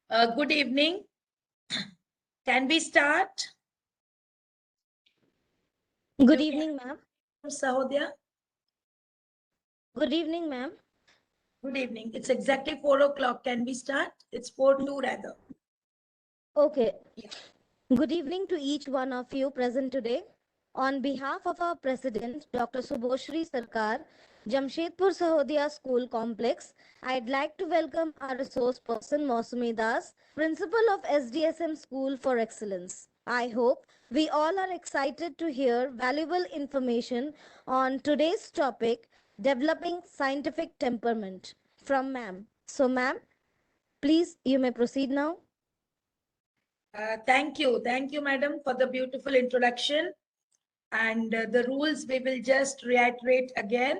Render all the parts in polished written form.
Good evening. Can we start? Good You can, evening, ma'am. Sahodya. Good evening, ma'am. Good evening. It's exactly 4 o'clock. Can we start? It's 4:02 rather. Okay. Yeah. Good evening to each one of you present today. On behalf of our President, Dr. Subhoshri Sarkar, Jamshedpur Sahodia School Complex, I'd like to welcome our resource person, Mausumi Das, Principal of SDSM School for Excellence. I hope we all are excited to hear valuable information on today's topic, Developing Scientific Temperament, from ma'am. So, ma'am, please, you may proceed now. Thank you. Thank you, madam, for the beautiful introduction. And the rules we will just reiterate again.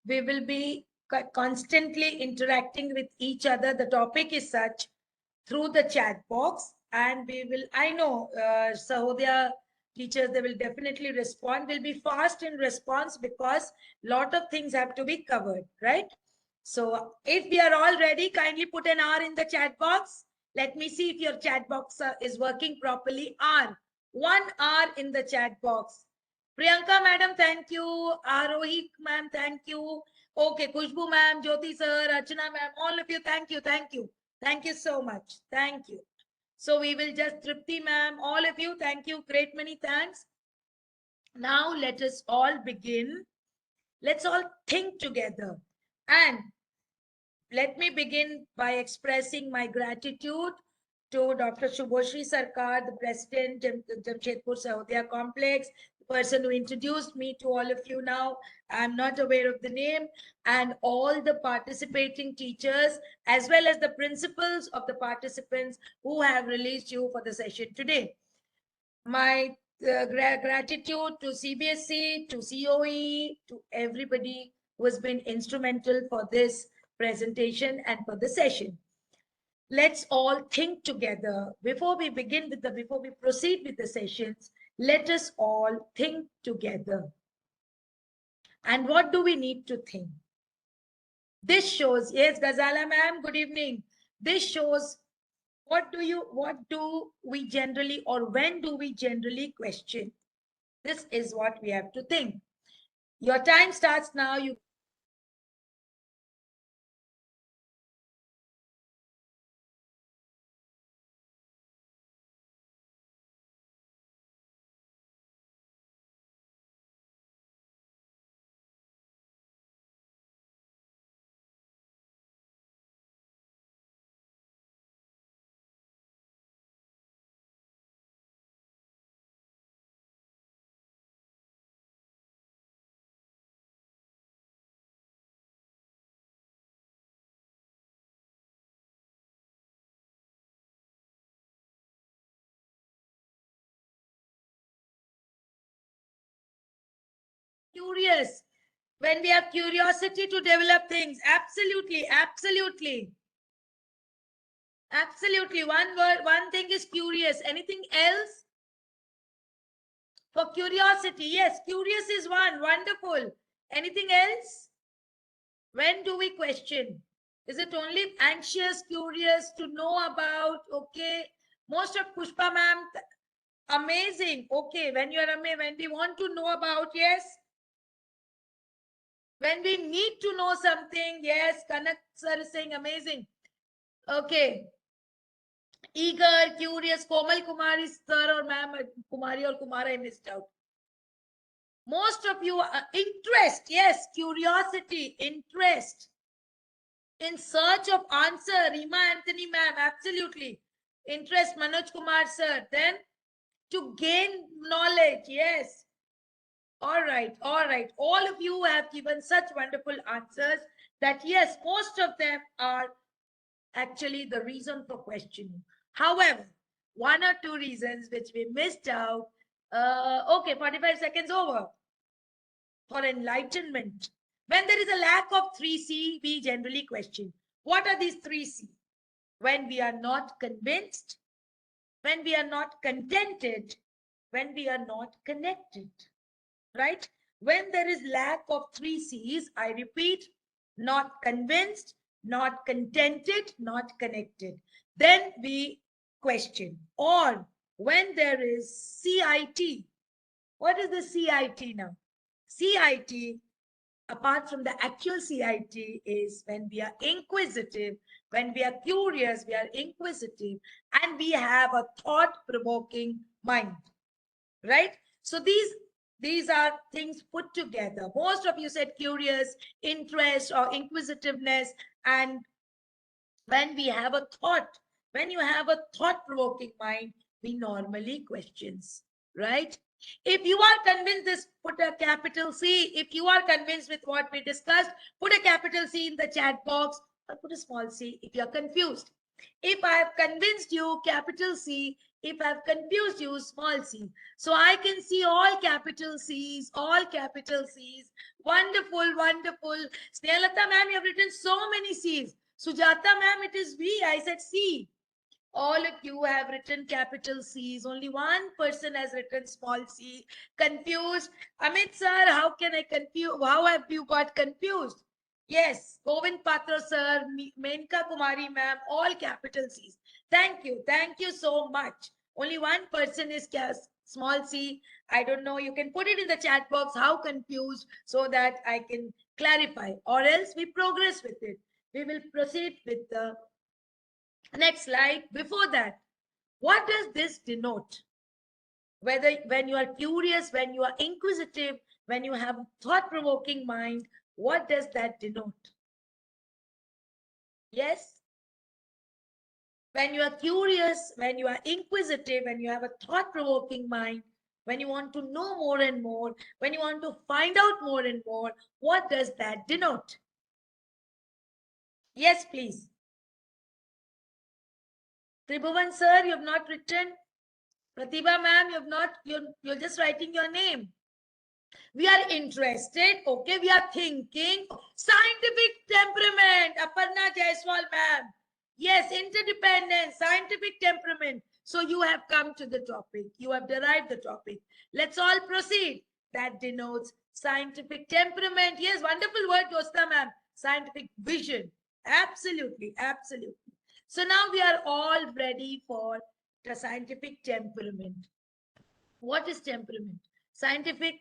We will be constantly interacting with each other. The topic is such through the chat box, and we will, I know, Sahodya teachers, they will definitely respond. We'll be fast in response because lot of things have to be covered, right? So if we are all ready, kindly put an R in the chat box. Let me see if your chat box is working properly. R. One R in the chat box. Priyanka madam, thank you. Arohi ma'am, thank you. Okay, Kushbu ma'am, Jyoti sir, Archana ma'am, all of you, thank you, thank you. Thank you so much. Thank you. So we will just, Tripti ma'am, all of you, thank you. Great many thanks. Now let us all begin. Let's all think together. And let me begin by expressing my gratitude to Dr. Shubhoshri Sarkar, the president of the Jamshedpur Sahodia Complex, the person who introduced me to all of you now. I'm not aware of the name, and all the participating teachers, as well as the principals of the participants who have released you for the session today. My gratitude to CBSE, to COE, to everybody who has been instrumental for this presentation and for the session. Let's all think together before we proceed with the sessions. Let us all think together. And what do we need to think? This shows, yes, Ghazala ma'am, good evening. This shows what do we generally, or when do we generally question? This is what we have to think. Your time starts now. You curious. When we have curiosity to develop things, absolutely, absolutely, absolutely. One word, one thing is curious. Anything else? For curiosity, yes, curious is one. Wonderful. Anything else? When do we question? Is it only anxious, curious to know about? Okay. Most of Pushpa ma'am, amazing. Okay. When you're amazing, when we want to know about, yes. When we need to know something, yes, Kanak sir is saying amazing. Okay. Eager, curious, Komal Kumari sir or ma'am, Kumari or Kumara, I missed out. Most of you, interest, yes, curiosity, interest. In search of answer, Rima Anthony ma'am, absolutely. Interest, Manoj Kumar sir. Then to gain knowledge, yes. All right, all right. All of you have given such wonderful answers that yes, most of them are actually the reason for questioning. However, one or two reasons which we missed out. Okay, 45 seconds over for enlightenment. When there is a lack of 3C, we generally question. What are these 3C? When we are not convinced, when we are not contented, when we are not connected, right? When there is lack of 3 C's, I repeat, not convinced, not contented, not connected. Then we question. Or when there is CIT. What is the CIT now? CIT, apart from the actual CIT, is when we are inquisitive, when we are curious, we are inquisitive, and we have a thought-provoking mind, right? So these are things put together. Most of you said curious, interest, or inquisitiveness. And when we have a thought, when you have a thought-provoking mind, we normally questions, right? If you are convinced, this put a capital C. If you are convinced with what we discussed, put a capital C in the chat box, or put a small c if you are confused. If I have convinced you, capital C. If I have confused you, small c. So I can see all capital C's, all capital C's. Wonderful, wonderful. Snehallata ma'am, you have written so many C's. Sujata ma'am, it is V. I said C. All of you have written capital C's. Only one person has written small c. Confused. Amit sir, how can I confuse? How have you got confused? Yes, Govind Patra sir, Menka Kumari ma'am, all capital C's. Thank you. Thank you so much. Only one person is small c. I don't know. You can put it in the chat box how confused so that I can clarify, or else we progress with it. We will proceed with the next slide. Before that, what does this denote? Whether when you are curious, when you are inquisitive, when you have thought-provoking mind, what does that denote? Yes? When you are curious, when you are inquisitive, when you have a thought-provoking mind, when you want to know more and more, when you want to find out more and more, what does that denote? Yes, please. Tribhuvan sir, you have not written. Pratibha ma'am, you have not, you're just writing your name. We are interested, okay, we are thinking. Scientific temperament, Aparna Jaiswal ma'am. Yes, interdependence, scientific temperament. So you have come to the topic, you have derived the topic. Let's all proceed. That denotes scientific temperament. Yes, wonderful word, Jyotsna ma'am. Scientific vision. Absolutely, absolutely. So now we are all ready for the scientific temperament. What is temperament? Scientific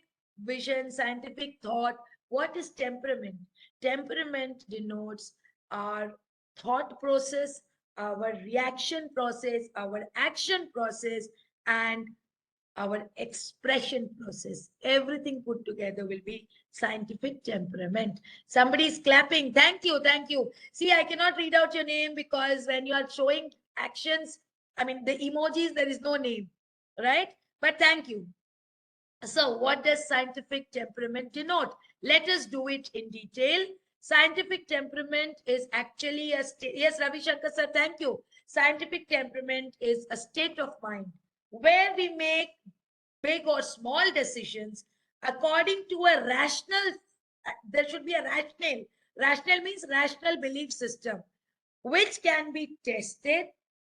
vision, scientific thought. What is temperament? Temperament denotes our thought process, our reaction process, our action process, and our expression process. Everything put together will be scientific temperament. Somebody is clapping. Thank you. Thank you. See, I cannot read out your name because when you are showing actions, I mean, the emojis, there is no name, right? But thank you. So what does scientific temperament denote? Let us do it in detail. Scientific temperament is actually a state. Yes, Ravi Shankar sir, thank you. Scientific temperament is a state of mind where we make big or small decisions according to a rational, there should be a rational. Rational means rational belief system, which can be tested,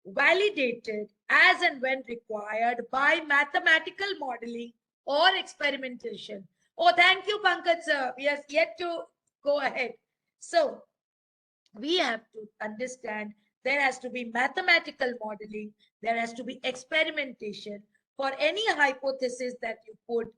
validated as and when required by mathematical modeling or experimentation. Oh, thank you, Pankaj sir. We are yet to go ahead. So, we have to understand there has to be mathematical modeling, there has to be experimentation for any hypothesis that you put.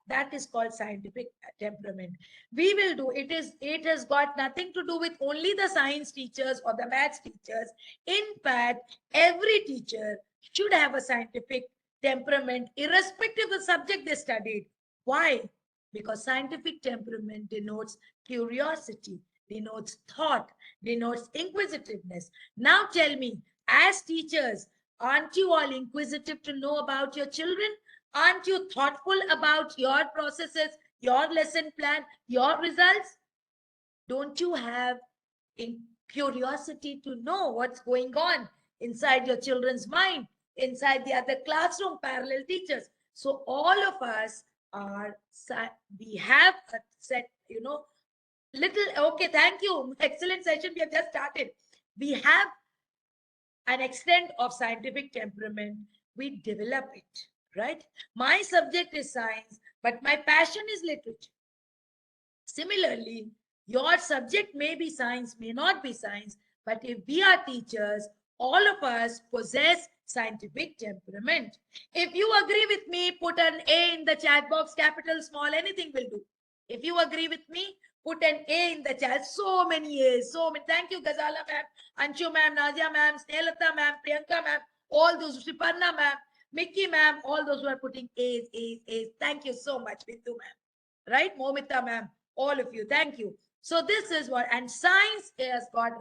That is called scientific temperament. We will do it. It has got nothing to do with only the science teachers or the maths teachers. In fact, every teacher should have a scientific temperament irrespective of the subject they studied. Why? Because scientific temperament denotes curiosity, denotes thought, denotes inquisitiveness. Now tell me, as teachers, aren't you all inquisitive to know about your children? Aren't you thoughtful about your processes, your lesson plan, your results? Don't you have curiosity to know what's going on inside your children's mind, inside the other classroom, parallel teachers? So all of us are, we have a set, little, okay, thank you. Excellent session. We have just started. We have an extent of scientific temperament. We develop it, right? My subject is science, but my passion is literature. Similarly, Your subject may be science, may not be science, but if we are teachers, all of us possess scientific temperament. If you agree with me, put an A in the chat box, capital, small, anything will do. If you agree with me, put an A in the chat. So many A's, so many. Thank you, Ghazala ma'am, Anshu ma'am, Nazia ma'am, Snehata ma'am, Priyanka ma'am, all those, Sriparna ma'am, Mickey ma'am, all those who are putting A's, A's, A's. Thank you so much, Bindu ma'am. Right, Momita ma'am, all of you, thank you. So this is what, and science has got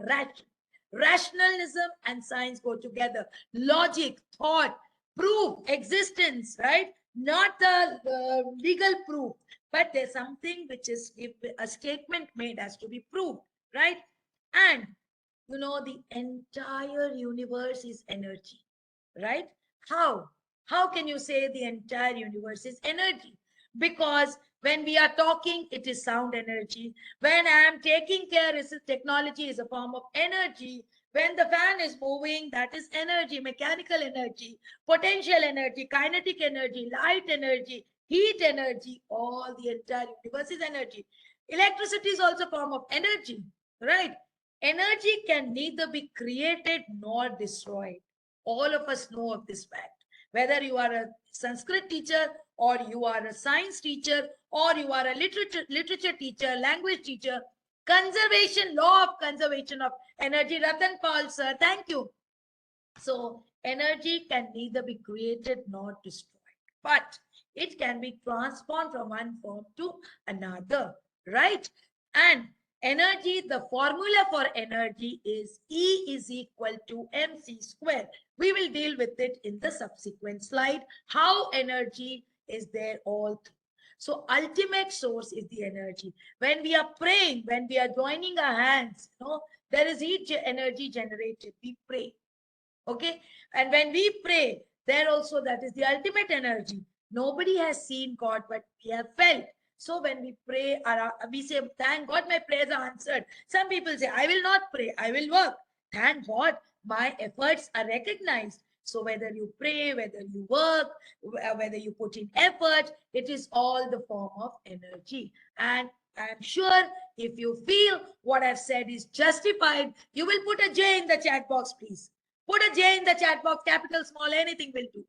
rationalism and science go together. Logic, thought, proof, existence, right? Not the legal proof, but there's something which is, if a statement made has to be proved, right? And you know, the entire universe is energy, right? How? How can you say the entire universe is energy? Because when we are talking, it is sound energy. When I am taking care, technology is a form of energy. When the fan is moving, that is energy, mechanical energy, potential energy, kinetic energy, light energy, heat energy, all the entire universe is energy. Electricity is also a form of energy, right? Energy can neither be created nor destroyed. All of us know of this fact. Whether you are a Sanskrit teacher, or you are a science teacher, or you are a literature teacher, language teacher, conservation, law of conservation of energy, Ratan Paul sir, thank you. So energy can neither be created nor destroyed, but it can be transformed from one form to another, right? And energy, the formula for energy is E is equal to mc square. We will deal with it in the subsequent slide, how energy is there all through. So ultimate source is the energy. When we are praying, when we are joining our hands, there is heat energy generated. We pray. Okay. And when we pray, there also, that is the ultimate energy. Nobody has seen God, but we have felt. So when we pray, we say, thank God my prayers are answered. Some people say, I will not pray, I will work. Thank God my efforts are recognized. So whether you pray, whether you work, whether you put in effort, it is all the form of energy. And I'm sure if you feel what I've said is justified, you will put a J in the chat box, please. Put a J in the chat box, capital, small, anything will do.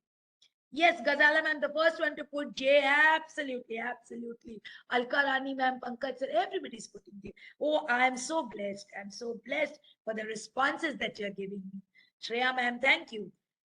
Yes, Ghazala ma'am, the first one to put J, absolutely, absolutely. Alka Rani ma'am, Pankaj sir, everybody's putting J. Oh, I am so blessed. I'm so blessed for the responses that you're giving me. Shreya ma'am, thank you.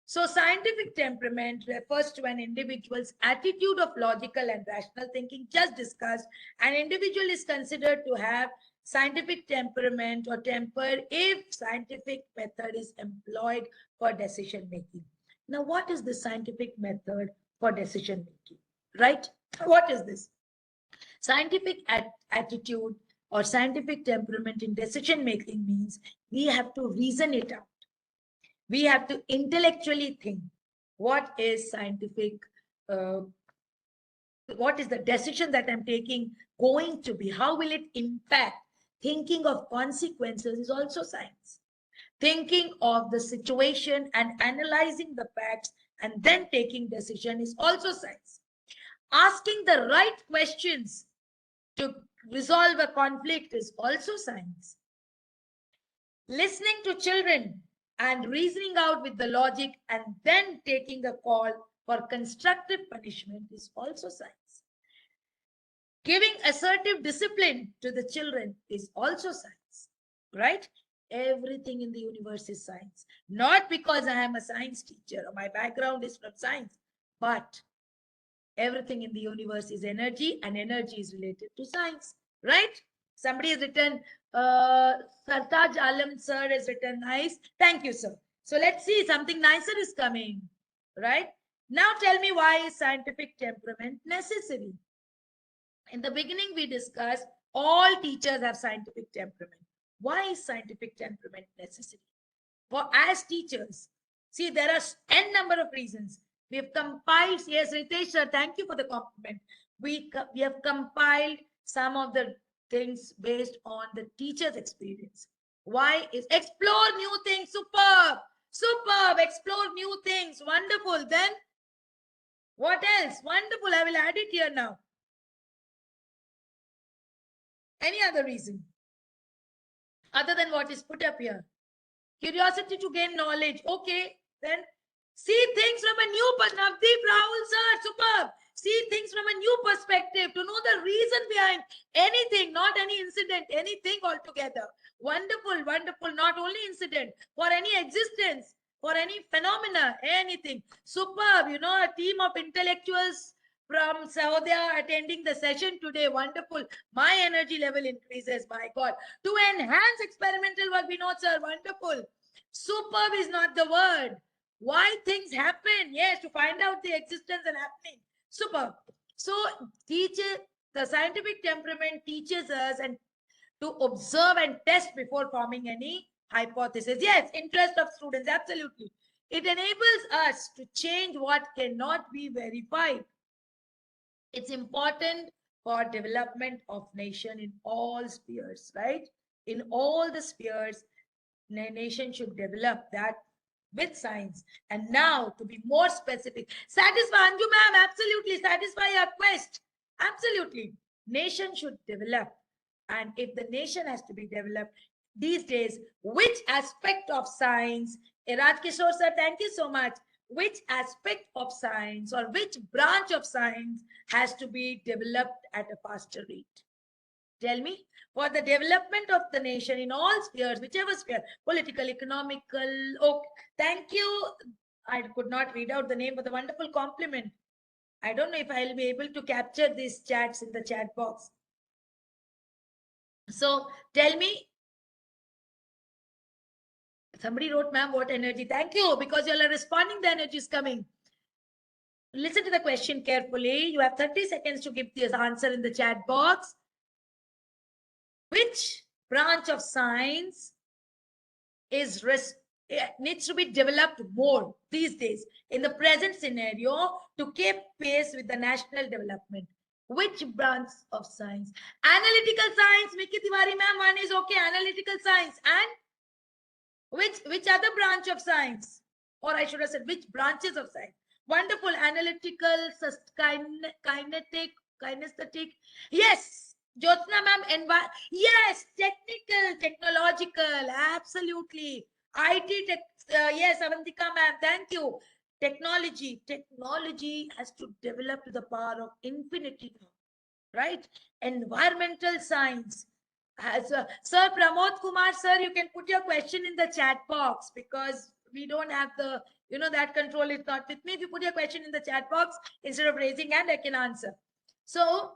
So scientific temperament refers to an individual's attitude of logical and rational thinking, just discussed. An individual is considered to have scientific temperament or temper if scientific method is employed for decision making. Now, what is the scientific method for decision making? Right? What is this? Scientific attitude or scientific temperament in decision making means we have to reason it out. We have to intellectually think what is scientific, uh, what is the decision that I'm taking going to be, how will it impact. Thinking of consequences is also science. Thinking of the situation and analyzing the facts and then taking decision is also science. Asking the right questions to resolve a conflict is also science. Listening to children and reasoning out with the logic and then taking a call for constructive punishment is also science. Giving assertive discipline to the children is also science, right? Everything in the universe is science. Not because I am a science teacher or my background is from science, but everything in the universe is energy and energy is related to science, right? Somebody has written, Sartaj Alam sir has written nice. Thank you, sir. So let's see, something nicer is coming, right? Now tell me, why is scientific temperament necessary? In the beginning, we discussed all teachers have scientific temperament. Why is scientific temperament necessary? For as teachers, see, there are n number of reasons. We have compiled, yes, Ritesh sir, thank you for the compliment. We have compiled some of the things based on the teacher's experience. Why is explore new things? Superb, superb, explore new things. Wonderful. Then what else? Wonderful. I will add it here now. Any other reason other than what is put up here? Curiosity to gain knowledge. Okay, then see things from a new perspective. Navdeep Rahul sir, superb. See things from a new perspective to know the reason behind anything, not any incident, anything altogether. Wonderful, wonderful. Not only incident, for any existence, for any phenomena, anything. Superb. You know, a team of intellectuals from Saudi attending the session today. Wonderful. My energy level increases. My God. To enhance experimental work, we know, sir. Wonderful. Superb is not the word. Why things happen? Yes, to find out the existence and happening. Superb. So, teacher, the scientific temperament teaches us and to observe and test before forming any hypothesis. Yes, interest of students, absolutely. It enables us to change what cannot be verified. It's important for development of nation in all spheres, right? In all the spheres, nation should develop that with science. And now, to be more specific, satisfy Anju ma'am, absolutely satisfy your quest. Absolutely. Nation should develop. And if the nation has to be developed these days, which aspect of science, Raj Kishore sir, thank you so much. Which aspect of science or which branch of science has to be developed at a faster rate? Tell me, for the development of the nation in all spheres, whichever sphere, political, economical. Oh, thank you. I could not read out the name, but the wonderful compliment. I don't know if I'll be able to capture these chats in the chat box. So tell me, somebody wrote, ma'am, what energy? Thank you, because you all are responding, the energy is coming. Listen to the question carefully. You have 30 seconds to give this answer in the chat box. Which branch of science is needs to be developed more these days in the present scenario to keep pace with the national development? Which branch of science? Analytical science, Miki Tiwari ma'am, one is okay. Analytical science. And which other branch of science? Or I should have said, which branches of science? Wonderful. Analytical, kinetic, kinesthetic. Yes. Jyotsna ma'am, yes, technical, technological, absolutely. IT, yes, Avantika ma'am, thank you. Technology has to develop to the power of infinity now, right? Environmental science. Sir Pramod Kumar, sir, you can put your question in the chat box because we don't have the, that control is not with me. If you put your question in the chat box, instead of raising hand, I can answer. So,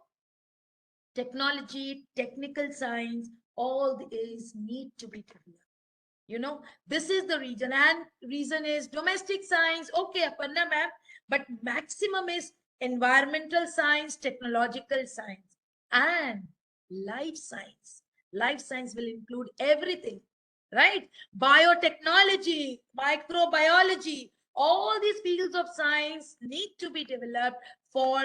technology, technical science, all these need to be developed. This is the reason. And reason is domestic science. Okay, Aparna ma'am, but maximum is environmental science, technological science, and life science. Life science will include everything, right? Biotechnology, microbiology, all these fields of science need to be developed for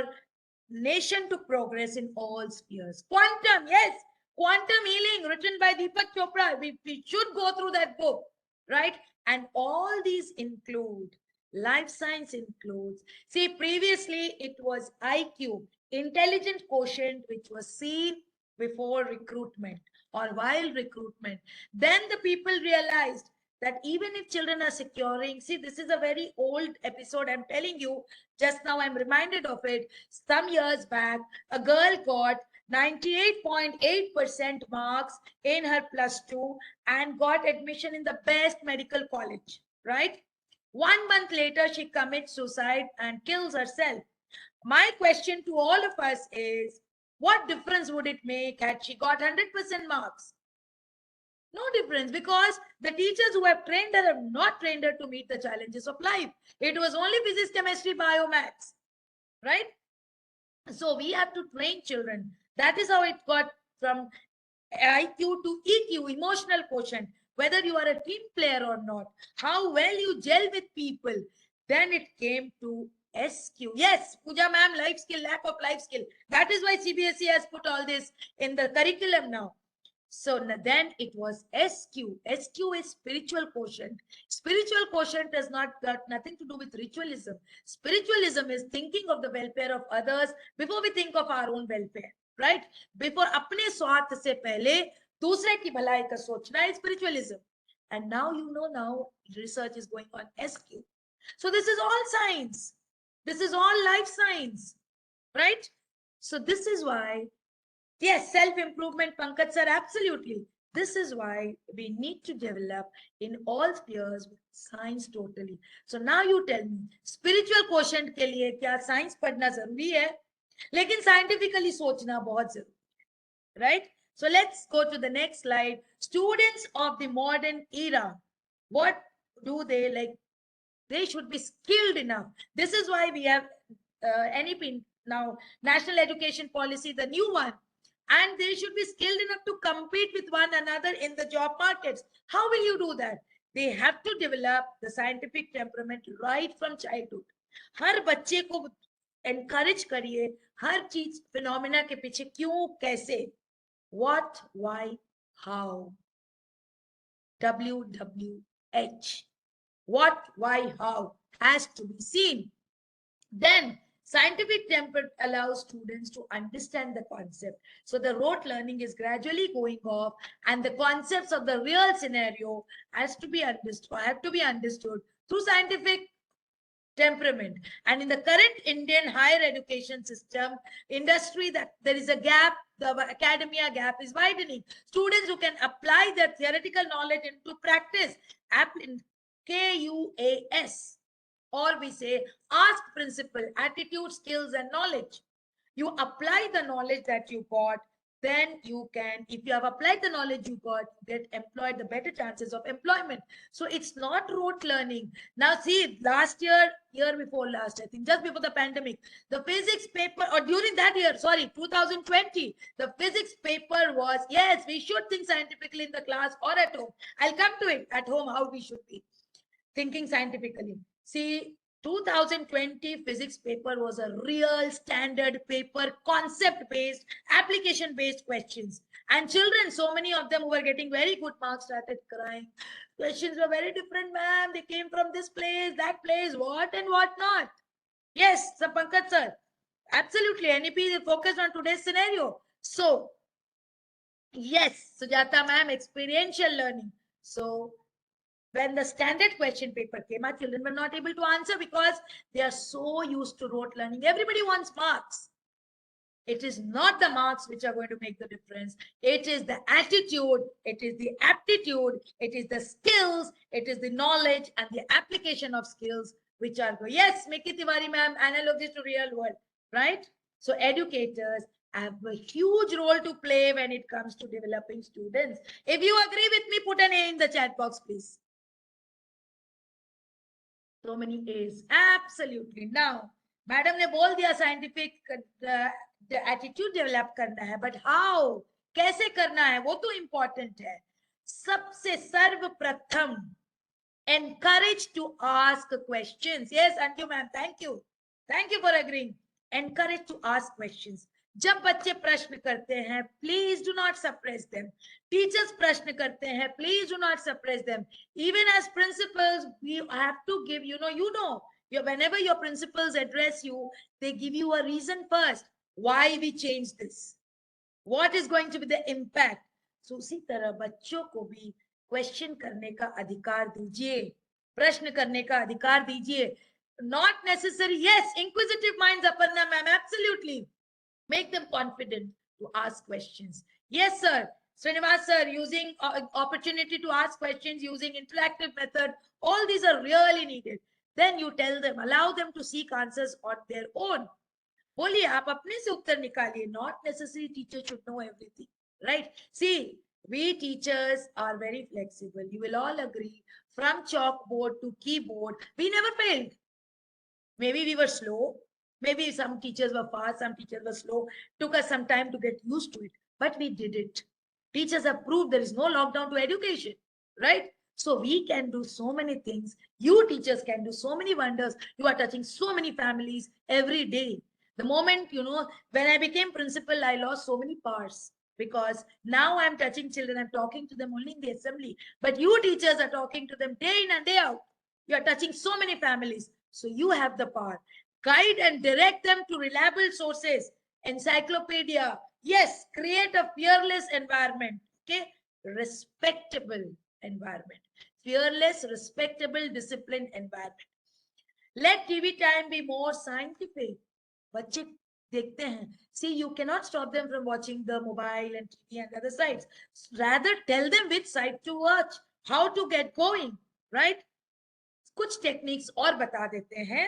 nation to progress in all spheres. Quantum, yes, Quantum Healing, written by Deepak Chopra. We should go through that book, right? And all these include, life science includes, see, previously it was IQ, intelligent quotient, which was seen before recruitment or while recruitment. Then the people realized that even if children are securing, see, this is a very old episode, I'm telling you, just now I'm reminded of it. Some years back, a girl got 98.8% marks in her +2 and got admission in the best medical college, right? 1 month later, she commits suicide and kills herself. My question to all of us is, what difference would it make had she got 100% marks? No difference, because the teachers who have trained her have not trained her to meet the challenges of life. It was only physics, chemistry, bio, maths, right? So we have to train children. That is how it got from IQ to EQ, emotional quotient, whether you are a team player or not, how well you gel with people. Then it came to SQ. Yes, Pooja ma'am, life skill, lack of life skill. That is why CBSE has put all this in the curriculum now. So then it was SQ. SQ is spiritual quotient. Spiritual quotient has not got nothing to do with ritualism. Spiritualism is thinking of the welfare of others before we think of our own welfare. right? Before अपने स्वार्थ से पहले दूसरे की भलाई का सोचना है spiritualism. And now now research is going on SQ. So this is all science. This is all life science, right? So this is why, yes, self-improvement, Pankaj sir, absolutely. This is why we need to develop in all spheres with science totally. So now you tell me, spiritual quotient के लिए क्या science पढ़ना जरूरी है? लेकिन scientifically सोचना बहुत जरूरी, right? So let's go to the next slide. Students of the modern era, what do they like? They should be skilled enough. This is why we have NEP now, National Education Policy, the new one. And they should be skilled enough to compete with one another in the job markets. How will you do that? They have to develop the scientific temperament right from childhood. हर बच्चे को encourage करिए, हर चीज phenomena के पीछे क्यों, कैसे, what, why, how, WWH. What, why, how has to be seen. Then scientific temperament allows students to understand the concept. So the rote learning is gradually going off, and the concepts of the real scenario has to be understood, have to be understood through scientific temperament. And in the current Indian higher education system industry, that there is a gap, the academia gap is widening. Students who can apply their theoretical knowledge into practice, KUAS, or we say ask principle, attitude, skills, and knowledge. You apply the knowledge that you got, then you can, if you have applied the knowledge you got, get employed, the better chances of employment. So it's not rote learning. Now see, last year before last, I think just before the pandemic, the physics paper, or during that year, sorry, 2020, the physics paper was, yes, we should think scientifically in the class or at home. I'll come to it, at home how we should be thinking scientifically. See, 2020 physics paper was a real standard paper, concept based, application based questions. And children, so many of them who were getting very good marks, started crying. Questions were very different, ma'am. They came from this place, that place, what and what not. Yes, Sir Pankaj sir, absolutely. NEP is focused on today's scenario. So, yes, Sujata ma'am, experiential learning. So, when the standard question paper came, our children were not able to answer because they are so used to rote learning. Everybody wants marks. It is not the marks which are going to make the difference. It is the attitude, it is the aptitude, it is the skills, it is the knowledge and the application of skills which are going. Yes, Miki Tiwari ma'am, analogies to real world, right? So educators have a huge role to play when it comes to developing students. If you agree with me, put an A in the chat box, please. So many A's. Absolutely. Now, madam ने बोल दिया scientific attitude develop करना है, but how, कैसे करना है, वो तो इंपॉर्टेंट है. सबसे सर्वप्रथम encourage to ask questions. Yes, Anju ma'am, thank you. Thank you for agreeing. Encourage to ask questions. जब बच्चे प्रश्न करते हैं, please do not suppress them. Teachers प्रश्न करते हैं, please do not suppress them. Even as principals, we have to give, whenever your principals address you, they give you a reason first why we change this, what is going to be the impact. So उसी तरह बच्चों को भी question करने का अधिकार दीजिए, प्रश्न करने का अधिकार दीजिए. Not necessary, yes, inquisitive minds, Aparna ma'am, absolutely. Make them confident to ask questions. Yes, sir. Srinivas sir, using opportunity to ask questions, using interactive method, all these are really needed. Then you tell them, allow them to seek answers on their own. बोलिए, आप अपने से उत्तर निकालिए. Not necessary teacher should know everything, right? See, we teachers are very flexible. You will all agree. From chalkboard to keyboard, we never failed. Maybe we were slow. Maybe some teachers were fast, some teachers were slow. Took us some time to get used to it, but we did it. Teachers have proved there is no lockdown to education, right? So we can do so many things. You teachers can do so many wonders. You are touching so many families every day. The moment, when I became principal, I lost so many powers because now I'm touching children. I'm talking to them only in the assembly. But you teachers are talking to them day in and day out. You are touching so many families. So you have the power. Guide and direct them to reliable sources, encyclopedia, Yes, create a fearless environment. Okay, respectable environment. Fearless, respectable, disciplined environment. Let TV time be more scientific. बच्चे देखते हैं. See, you cannot stop them from watching the mobile and TV and other sites. Rather, tell them which site to watch, how to get going, right? कुछ techniques और बता देते हैं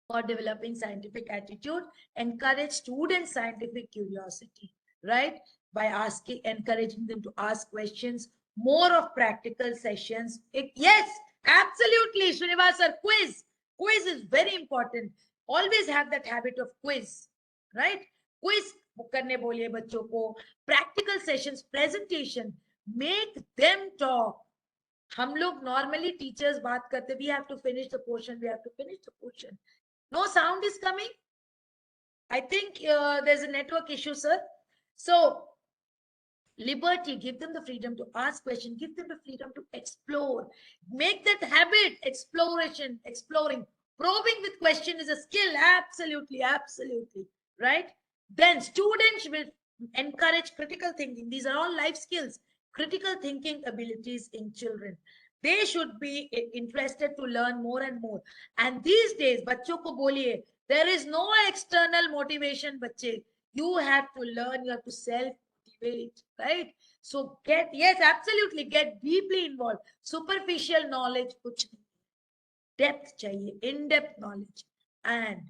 for developing scientific attitude. Encourage students' scientific curiosity, right? By encouraging them to ask questions, more of practical sessions. Yes, absolutely, Srinivas sir, quiz. Quiz is very important. Always have that habit of quiz, right? Quiz करने बोलिए बच्चों को. Practical sessions, presentation, make them talk. हम लोग normally teachers बात करते, we have to finish the portion, we have to finish the portion. No sound is coming. I think there's a network issue, sir. So, liberty, give them the freedom to ask questions, give them the freedom to explore. Make that habit, exploration, exploring. Probing with question is a skill, absolutely, absolutely, right? Then students will encourage critical thinking. These are all life skills, critical thinking abilities in children. They should be interested to learn more and more. And these days, बच्चों को बोलिए, there is no external motivation, बच्चे. You have to learn, you have to self-motivate, right? So yes, absolutely, get deeply involved. Superficial knowledge, कुछ नहीं. Depth चाहिए, in-depth knowledge. And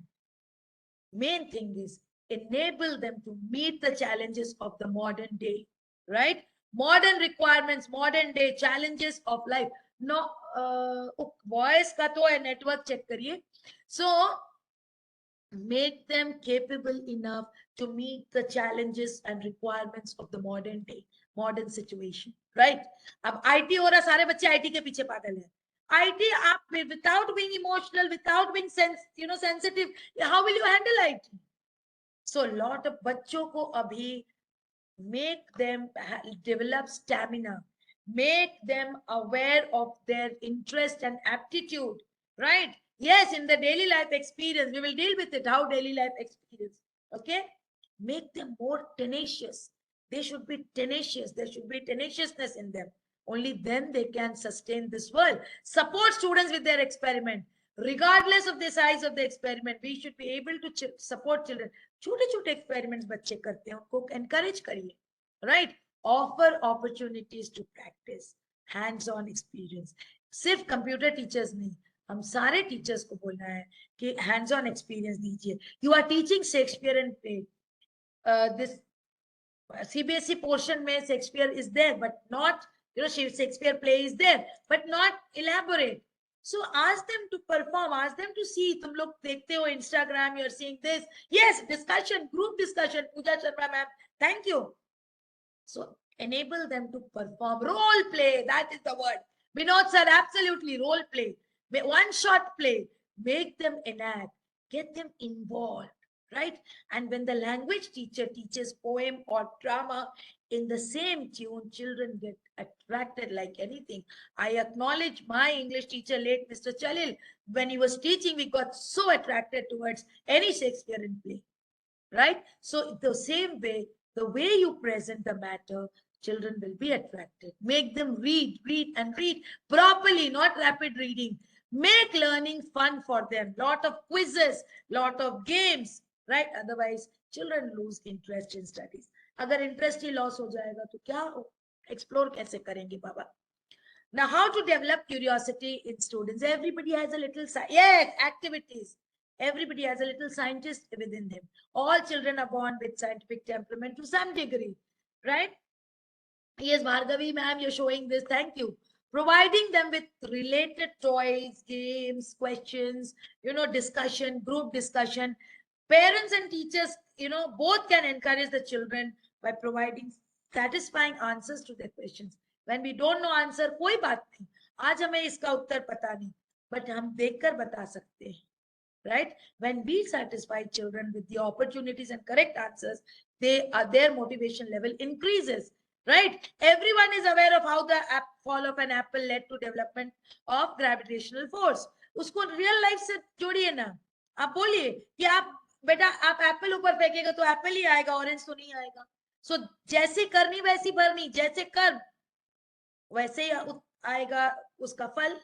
main thing is enable them to meet the challenges of the modern day, right? Modern requirements, modern day challenges of life. No, voice का तो है, network check करिए. So make them capable enough to meet the challenges and requirements of the modern day, modern situation, right? अब IT हो रहा, सारे बच्चे IT के पीछे पागल हैं. IT, आप without being emotional, without being sensitive, how will you handle IT? So lot of बच्चों को अभी make them develop stamina, make them aware of their interest and aptitude, right? Yes, in the daily life experience, we will deal with it, how daily life experience, okay? Make them more tenacious. They should be tenacious. There should be tenaciousness in them. Only then they can sustain this world. Support students with their experiment. Regardless of the size of the experiment, we should be able to support children. छोटे छोटे experiments बच्चे करते हैं, उनको encourage करिए, right? Offer opportunities to practice, hands-on experience. सिर्फ computer teachers नहीं, हम सारे teachers को बोलना है कि hands-on experience दीजिए. You are teaching Shakespeare and play. This CBSE portion में Shakespeare is there, but not, Shakespeare play is there, but not elaborate. So ask them to perform, ask them to see. तुम लोग देखते हो Instagram, you're seeing this. Yes, discussion, group discussion. Pooja Sharma ma'am, thank you. So enable them to perform. Role play, that is the word. Vinod sir, absolutely, role play. One shot play. Make them enact. Get them involved, right? And when the language teacher teaches poem or drama in the same tune, children get attracted like anything. I acknowledge my English teacher, late Mr. Chalil. When he was teaching, we got so attracted towards any Shakespearean play, right? So the same way, the way you present the matter, children will be attracted. Make them read, read, and read properly, not rapid reading. Make learning fun for them. Lot of quizzes, lot of games, right? Otherwise, children lose interest in studies. अगर interest ही loss हो जाएगा तो क्या explore कैसे करेंगे बाबा? Now, how to develop curiosity in students? Everybody has a little, yes, activities. Everybody has a little scientist within them. All children are born with scientific temperament to some degree, right? Yes, Bhargavi ma'am, you're showing this. Thank you. Providing them with related toys, games, questions, discussion, group discussion. Parents and teachers, both can encourage the children by providing satisfying answers to their questions. When we don't know answer, कोई बात नहीं. आज हमें इसका उत्तर पता नहीं, but हम देखकर बता सकते हैं. Right? When we satisfy children with the opportunities and correct answers, their motivation level increases. Right? Everyone is aware of how the fall of an apple led to development of gravitational force. उसको real life से जोड़िए ना. आप बोलिए कि आप बेटा आप एप्पल ऊपर फेंकेगा तो एप्पल ही आएगा, ऑरेंज तो नहीं आएगा। सो जैसी करनी वैसी भरनी, जैसे कर वैसे ही आएगा उसका फल।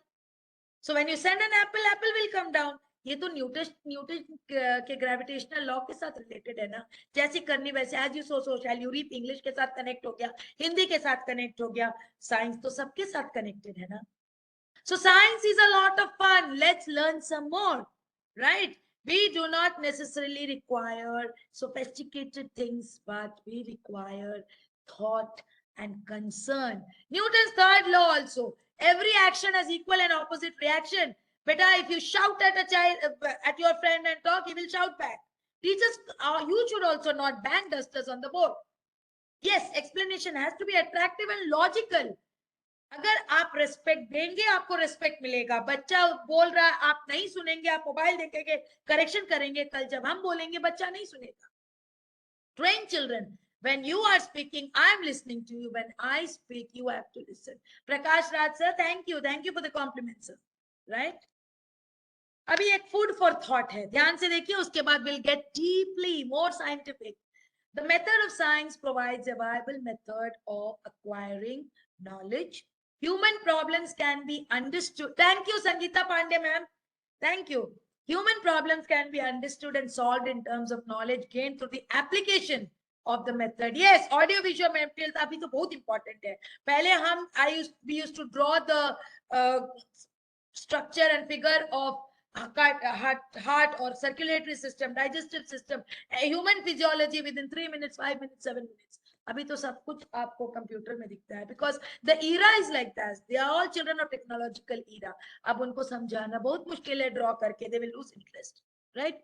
So when you send an apple, apple will come down. ये तो न्यूटन न्यूटन के ग्रेविटेशनल लॉ के साथ रिलेटेड है ना, जैसी करनी वैसे, as you sow so shall you reap, English के साथ कनेक्ट हो गया, हिंदी के साथ कनेक्ट हो गया, साइंस तो सबके साथ कनेक्टेड है ना। So science is a lot of fun. Let's learn some more, right? We do not necessarily require sophisticated things, but we require thought and concern. Newton's third law also. Every action has equal and opposite reaction. Beta, if you shout at a child, at your friend and talk, he will shout back. Teachers, you should also not bang dusters on the board. Yes, explanation has to be attractive and logical. अगर आप respect देंगे आपको respect मिलेगा। बच्चा बोल रहा है आप नहीं सुनेंगे, आप मोबाइल देखेंगे, करेक्शन करेंगे, कल जब हम बोलेंगे बच्चा नहीं सुनेगा। Train children, when you are speaking I am listening to you, when I speak you have to listen. Prakash Raj sir, thank you for the compliment sir, right? अभी एक फूड फॉर थॉट है, ध्यान से देखिए, उसके बाद will get deeply more scientific. The method of science provides a viable method of acquiring knowledge. Human problems can be understood. Thank you, Sangeeta Pandey, ma'am. Thank you. Human problems can be understood and solved in terms of knowledge gained through the application of the method. Yes, audio visual materials अभी तो बहुत important है। पहले हम we used to draw the structure and figure of heart or circulatory system, digestive system, human physiology within 3 minutes, 5 minutes, 7 minutes. अभी तो सब कुछ आपको कंप्यूटर में दिखता है, because the era is like that. They are all children of technological era. अब उनको समझाना बहुत मुश्किल है ड्रॉ करके, they will lose interest, right?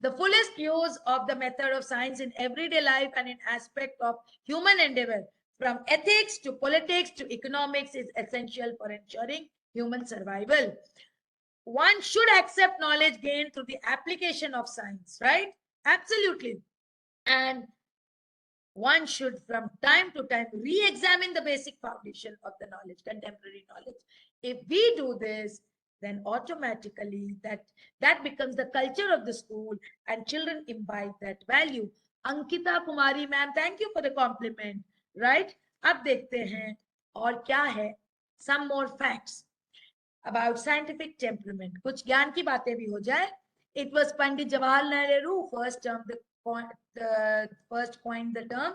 The fullest use of the method of science in everyday life and in aspect of human endeavor, from ethics to politics to economics, is essential for ensuring human survival. One should accept knowledge gained through the application of science, right? Absolutely. And one should from time to time re-examine the basic foundation of the knowledge, contemporary knowledge. If we do this, then automatically that becomes the culture of the school and children imbibe that value. Ankita Kumari ma'am, thank you for the compliment, right? अब देखते हैं और क्या है, some more facts about scientific temperament. कुछ ज्ञान की बातें भी हो जाए. It was Pandit Jawaharlal Nehru first coined the term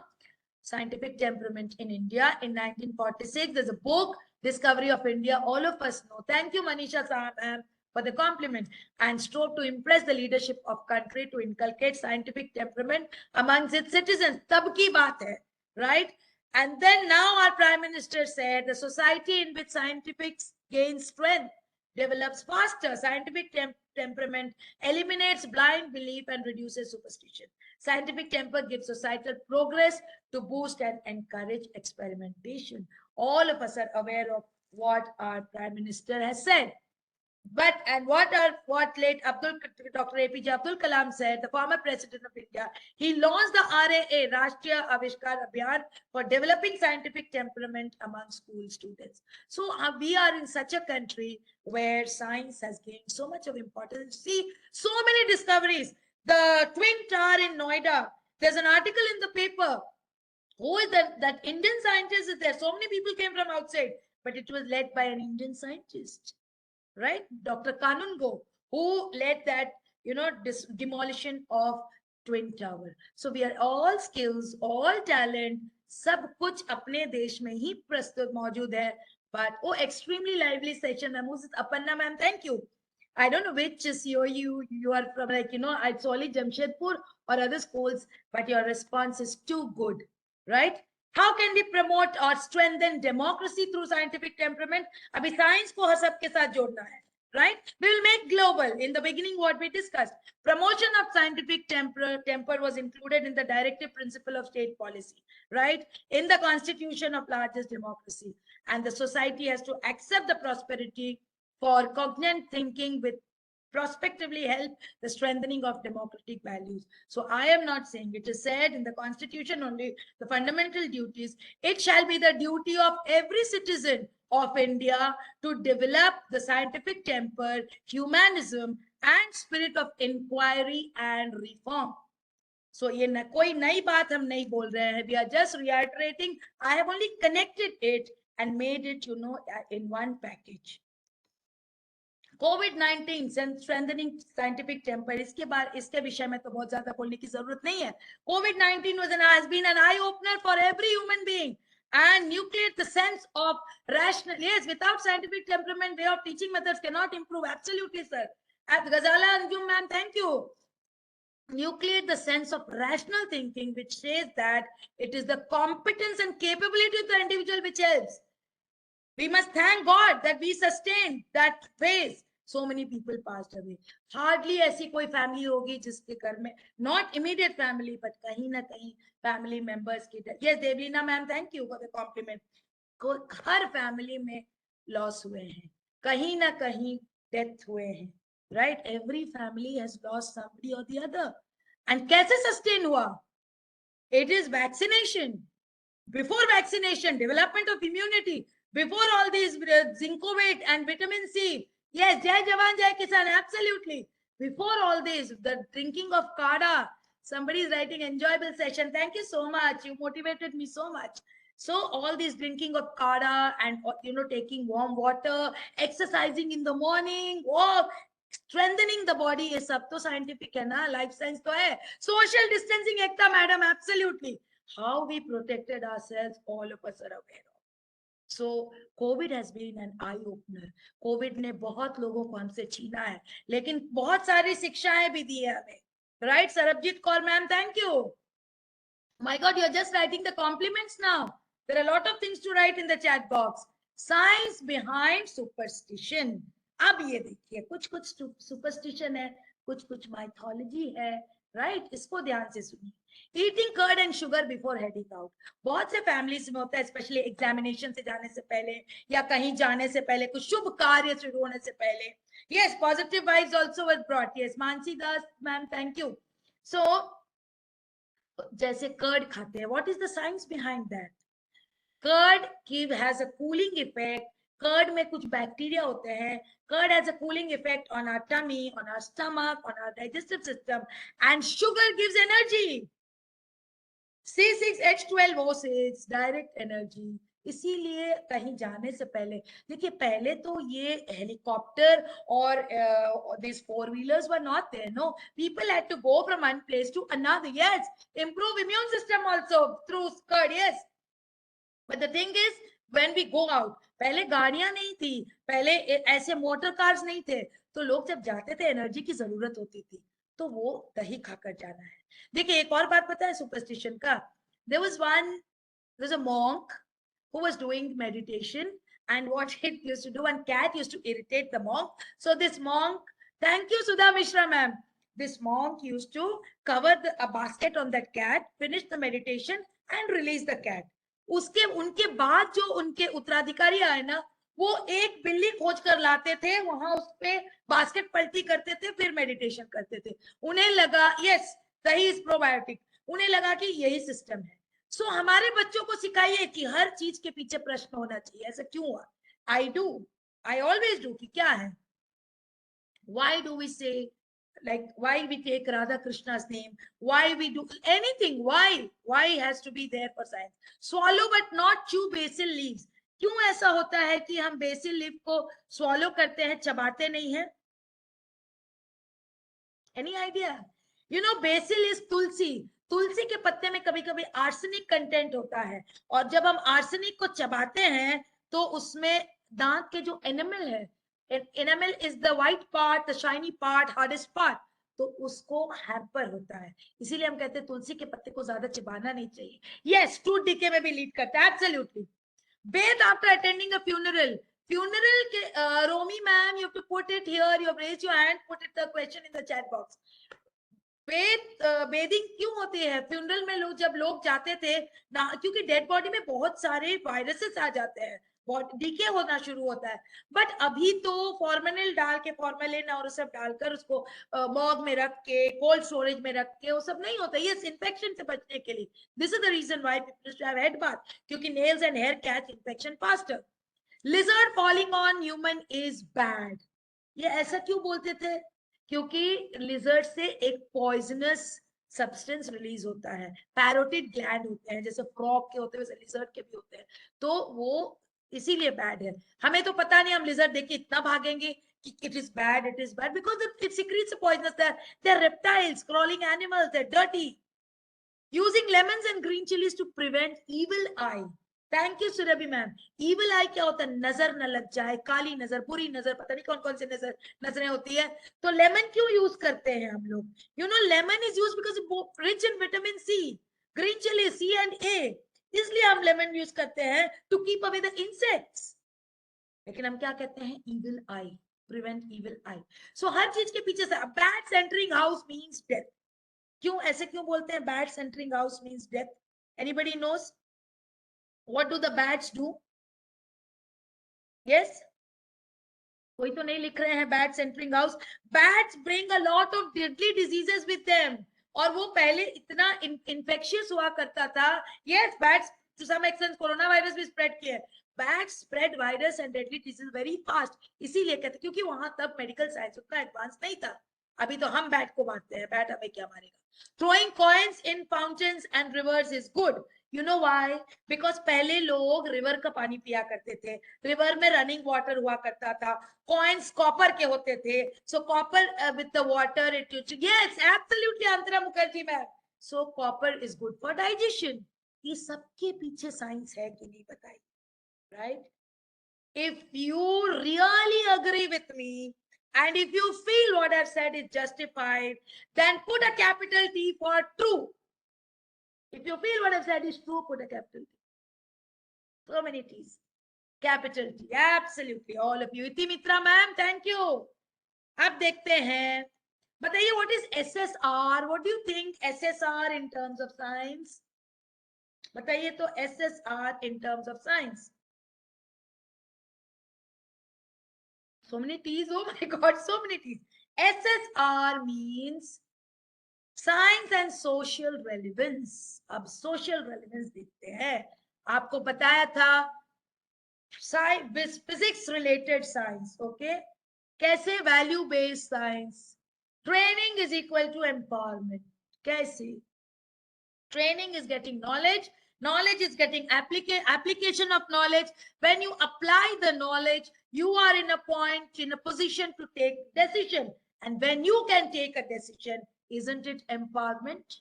scientific temperament in India in 1946. There's a book, Discovery of India, all of us know. Thank you, Manisha Sahab, for the compliment, and strove to impress the leadership of country to inculcate scientific temperament amongst its citizens. Tab ki baat hai, right? And then now our Prime Minister said the society in which scientific gains strength develops faster. Scientific temperament eliminates blind belief and reduces superstition. Scientific temper gives societal progress to boost and encourage experimentation. All of us are aware of what our Prime Minister has said. But and what late Dr. APJ Abdul Kalam said, the former president of India, he launched the RAA, Rashtriya Avishkar Abhiyan, for developing scientific temperament among school students. So we are in such a country where science has gained so much of importance. See, so many discoveries. The Twin Tower in Noida. There's an article in the paper. Who is that Indian scientist is there? So many people came from outside, but it was led by an Indian scientist, right? Dr. Kanungo, who led that, demolition of Twin Tower. So we are all skills, all talent, सब कुछ अपने देश में ही प्रस्तुत मौजूद है. But extremely lively session, Aparna ma'am, thank you. I don't know which CEO you are from, it's only Jamshedpur or other schools, but your response is too good, right? How can we promote or strengthen democracy through scientific temperament? Abhi science ko सबके साथ जोड़ना है, right? We will make global. In the beginning, what we discussed, promotion of scientific temper was included in the directive principle of state policy, right? In the constitution of largest democracy. And the society has to accept the prosperity for cognate thinking with prospectively help the strengthening of democratic values. So I am not saying, it is said in the constitution only, the fundamental duties, it shall be the duty of every citizen of India to develop the scientific temper, humanism, and spirit of inquiry and reform. So ये कोई नई बात हम नहीं बोल रहे हैं. We are just reiterating. I have only connected it and made it, in one package. COVID-19 strengthening scientific temper. इसके विषय में तो बहुत ज्यादा बोलने की जरूरत नहीं है. COVID-19 has been an eye opener for every human being and nucleate the sense of rational. Yes, without scientific temperament, way of teaching methods cannot improve. Absolutely, sir. At Ghazala Anjum, ma'am, thank you. Nucleate the sense of rational thinking, which says that it is the competence and capability of the individual which helps. We must thank God that we sustained that phase. So many people passed away. Hardly ऐसी कोई family होगी जिसके घर में, not immediate family, but कहीं ना कहीं family members की death. Yes, Devlina ma'am, thank you for the compliment. Her family में loss हुए हैं, कहीं ना कहीं death हुए हैं, right? Every family has lost somebody or the other. And कैसे sustain हुआ? It is vaccination. Before vaccination, development of immunity. Before all these zincovate and vitamin C. Yes, Jai Jawan, Jai Kisan, absolutely. Before all this, the drinking of kada. Somebody is writing enjoyable session. Thank you so much. You motivated me so much. So all this drinking of kada and taking warm water, exercising in the morning, walk, strengthening the body, ये सब तो scientific है ना, life science तो है. Social distancing Ekta madam, absolutely. How we protected ourselves, all of us are aware of. So COVID has been an eye opener. COVID ने बहुत लोगों को हमसे छीना है, लेकिन बहुत सारी शिक्षाएं भी दी है हमें. Right, Sarabjit Kaur ma'am, thank you. My God, you're just writing the compliments now. There are a lot of things to write in the chat box. Science behind superstition. अब ये देखिए, कुछ कुछ सुपरस्टिशन है, कुछ कुछ माइथोलॉजी है, right? इसको ध्यान से सुनिए. Eating curd and sugar before heading out. बहुत से फैमिलीज में होता है, स्पेशली एग्जामिनेशन से जाने से पहले या कहीं जाने से पहले, कुछ शुभ कार्य शुरू होने से पहले. Yes, positive vibes also was brought. Yes, Mansi Das ma'am, thank you. So जैसे कर्ड खाते हैं, what is the science behind that? Curd has a cooling effect. Curd में कुछ बैक्टीरिया होते हैं. Curd has a cooling effect on our tummy, on our stomach, on our digestive system, and sugar gives energy. C6H12O6 direct energy. इसीलिए कहीं जाने से पहले देखिए, पहले तो ये हेलीकॉप्टर और these four-wheelers were not there. No, people had to go from one place to another. Yes, improve immune system also through curd. Yes, but the thing is, when we go out, पहले गाड़ियां नहीं थी, पहले ऐसे motor cars नहीं थे, तो लोग जब जाते थे एनर्जी की जरूरत होती थी, तो वो दही खाकर जाना है. देखिए, एक और बात पता है सुपरस्टिशन का. There was a monk who was doing meditation, and what it used to do, one cat used to irritate the monk. So this monk, thank you Sudha Mishra ma'am, this monk used to cover a basket on that cat, finish the meditation and release the cat. उसके उनके बाद जो उनके उत्तराधिकारी आए ना, वो एक बिल्ली खोज कर लाते थे, वहां उस पे बास्केट पलटी करते थे, फिर मेडिटेशन करते थे. उन्हें लगा यस, दही इज प्रोबायोटिक. उन्हें लगा कि यही सिस्टम है. सो हमारे बच्चों को सिखाइए कि हर चीज के पीछे प्रश्न होना चाहिए. ऐसा क्यों हुआ? आई ऑलवेज डू कि क्या है. Why do we say, like, why we take Radha Krishna's name, why we do anything, why has to be there for science? Swallow but not chew basil leaves. क्यों ऐसा होता है कि हम BECIL leaf को swallow करते हैं, चबाते नहीं हैं? Any idea? You know, basil is tulsi. तुलसी के पत्ते में कभी कभी आर्सेनिक कंटेंट होता है, और जब हम आर्सेनिक को चबाते हैं तो उसमें दांत के जो एनिमल है, enamel is the white part, the shiny part, hardest part, तो उसको हैम्पर होता है. इसीलिए हम कहते हैं तुलसी के पत्ते को ज्यादा चिबाना नहीं चाहिए. यस, टूथ डिके में भी लीड करता है. Absolutely. Bathe after attending a funeral. Funeral के Romi ma'am, you have to put it here. You have raised your hand. Put it the question in the chat box. Bathing क्यों होती है funeral में? लोग जब लोग जाते थे ना, क्योंकि डेड बॉडी में बहुत सारे वायरसेस आ जाते हैं, डीके होना शुरू होता है. बट अभी तो फॉर्मेलिन डाल के, फॉर्मेलिन और सब डालकर उसको मॉग में रख के, कोल्ड स्टोरेज में रख के, वो सब नहीं होता. ये इन्फेक्शन से बचने के लिए. This is the reason why people have head bath, क्योंकि nails and hair catch infection faster. Lizard falling on human is bad. ये ऐसा क्यों बोलते थे? क्योंकि लिजर्ड से एक पॉइजनस सब्सटेंस रिलीज होता है, पैरोटिड ग्लैंड होते हैं, जैसे फ्रॉग के होते हैं वैसे लिजर्ड के भी होते हैं, तो वो इसीलिए बैड है। हमें तो पता नहीं, हम लिजर्ड देख के इतना भागेंगे कि it is bad because it secrets poisonous. They are reptiles, crawling animals, they're dirty. Using lemons and green chilies to prevent evil eye. Thank you Surabhi ma'am. evil eye क्या होता है? नजर न लग जाए, काली नजर, बुरी नजर, पता नहीं कौन कौन से नजरें होती है। तो लेमन क्यों यूज करते हैं हम लोग? You know lemon is use because rich in vitamin C, green chilli C and A, इसलिए हम लेमन यूज करते हैं to keep away the insects. लेकिन हम क्या कहते हैं? evil eye, prevent evil eye. So हर चीज के पीछे से bats entering house means death. क्यों ऐसे क्यों बोलते हैं? bats entering house means death. Anybody knows what do the bats do? Yes, कोई तो नहीं लिख रहे हैं। bats entering house, bats bring a lot of deadly diseases with them. और वो पहले इतना infectious हुआ करता था। yes, bats to some extent corona virus भी स्प्रेड किया है। bats spread virus and deadly disease very fast, इसीलिए कहते, क्योंकि वहां तब मेडिकल साइंस उतना एडवांस नहीं था। अभी तो हम बैट को मारते हैं, बैट हमें क्या मारेगा। throwing coins in fountains and rivers is good. You know why? Because पहले लोग रिवर का पानी पिया करते थे, रिवर में रनिंग वाटर हुआ करता था, कॉइन्स कॉपर के होते थे, सो copper with the water it, yes absolutely Antara Mukherjee ma'am, so copper is good for digestion. ये सबके पीछे साइंस है कि नहीं बताइए, right? If you really agree with me and if you feel what I've said is justified, then put a capital T for true. If you feel what I've said is true, put a capital T. So many T's. Capital T. Absolutely. All of you. Iti Mitra ma'am, thank you. अब देखते हैं, बताइए what is SSR? What do you think SSR in terms of science? बताइए तो SSR in terms of science. So many T's, oh my god, so many T's. SSR means science and social relevance. अब social relevance देखते हैं। आपको बताया था physics related science, okay, कैसे? Value based science. Training is equal to empowerment. कैसे? training is getting knowledge, knowledge is getting application of knowledge. When you apply the knowledge, you are in a point, in a position to take decision, and when you can take a decision, isn't it empowerment?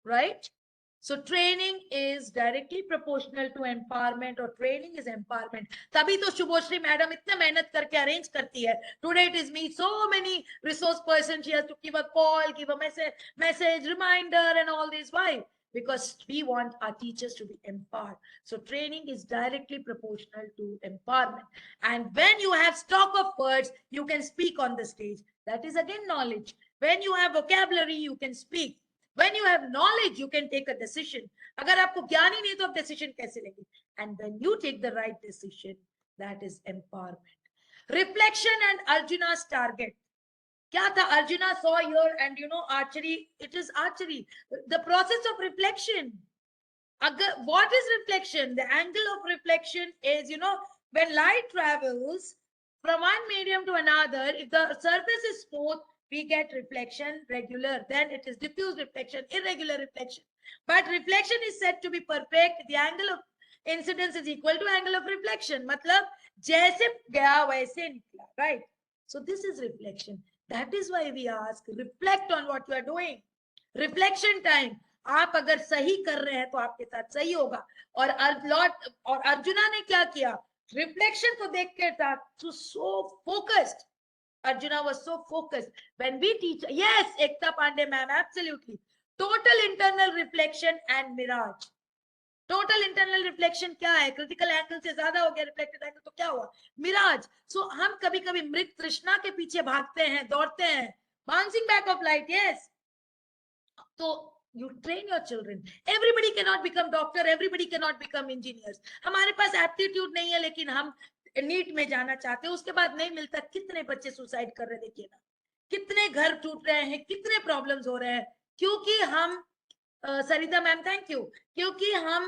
Right? So training is directly proportional to empowerment, or training is empowerment. तभी तो शुभोश्री madam इतना मेहनत करके arrange करती है। Today it is me, so many resource person, she has to give a call, give a message reminder and all this. Why? Because we want our teachers to be empowered. So training is directly proportional to empowerment. And when you have stock of words, you can speak on the stage. That is again knowledge. When you have vocabulary, you can speak. When you have knowledge, you can take a decision. अगर आपको ज्ञान ही नहीं तो आप decision कैसे लेंगे? And when you take the right decision, that is empowerment. Reflection and Arjuna's target. क्या था? Arjuna saw here, and you know, archery, it is archery. The process of reflection. What is reflection? The angle of reflection is, you know, when light travels from one medium to another, if the surface is smooth, we get reflection regular. Then it is diffuse reflection, irregular reflection. But reflection is said to be perfect. The angle of incidence is equal to angle of reflection. मतलब जैसे गया वैसे निकला, right? So this is reflection. That is why we ask, reflect on what you are doing. Reflection time. आप अगर सही कर रहे हैं तो आपके साथ सही होगा। और अर्जुना ने क्या किया? रिफ्लेक्शन को देख के था, so focused. Arjuna was so focused. When we teach, yes, Ekta Pandey ma'am, absolutely. Total internal reflection and mirage. Total internal reflection क्या है? क्रिटिकल एंगल से ज्यादा हो गया रिफ्लेक्टेड एंगल, तो क्या हुआ? मिराज। सो हम कभी कभी मृत तृष्णा के पीछे भागते हैं, दौड़ते हैं, bouncing back of light, yes. तो you train your children. Everybody cannot become doctor, everybody cannot become engineers. हमारे पास एप्टीट्यूड नहीं है, लेकिन हम नीट में जाना चाहते हैं, उसके बाद नहीं मिलता। कितने बच्चे सुसाइड कर रहे, देखिए ना, कितने घर टूट रहे हैं, कितने प्रॉब्लम्स हो रहे हैं, क्योंकि हम सरिता मैम थैंक यू, क्योंकि हम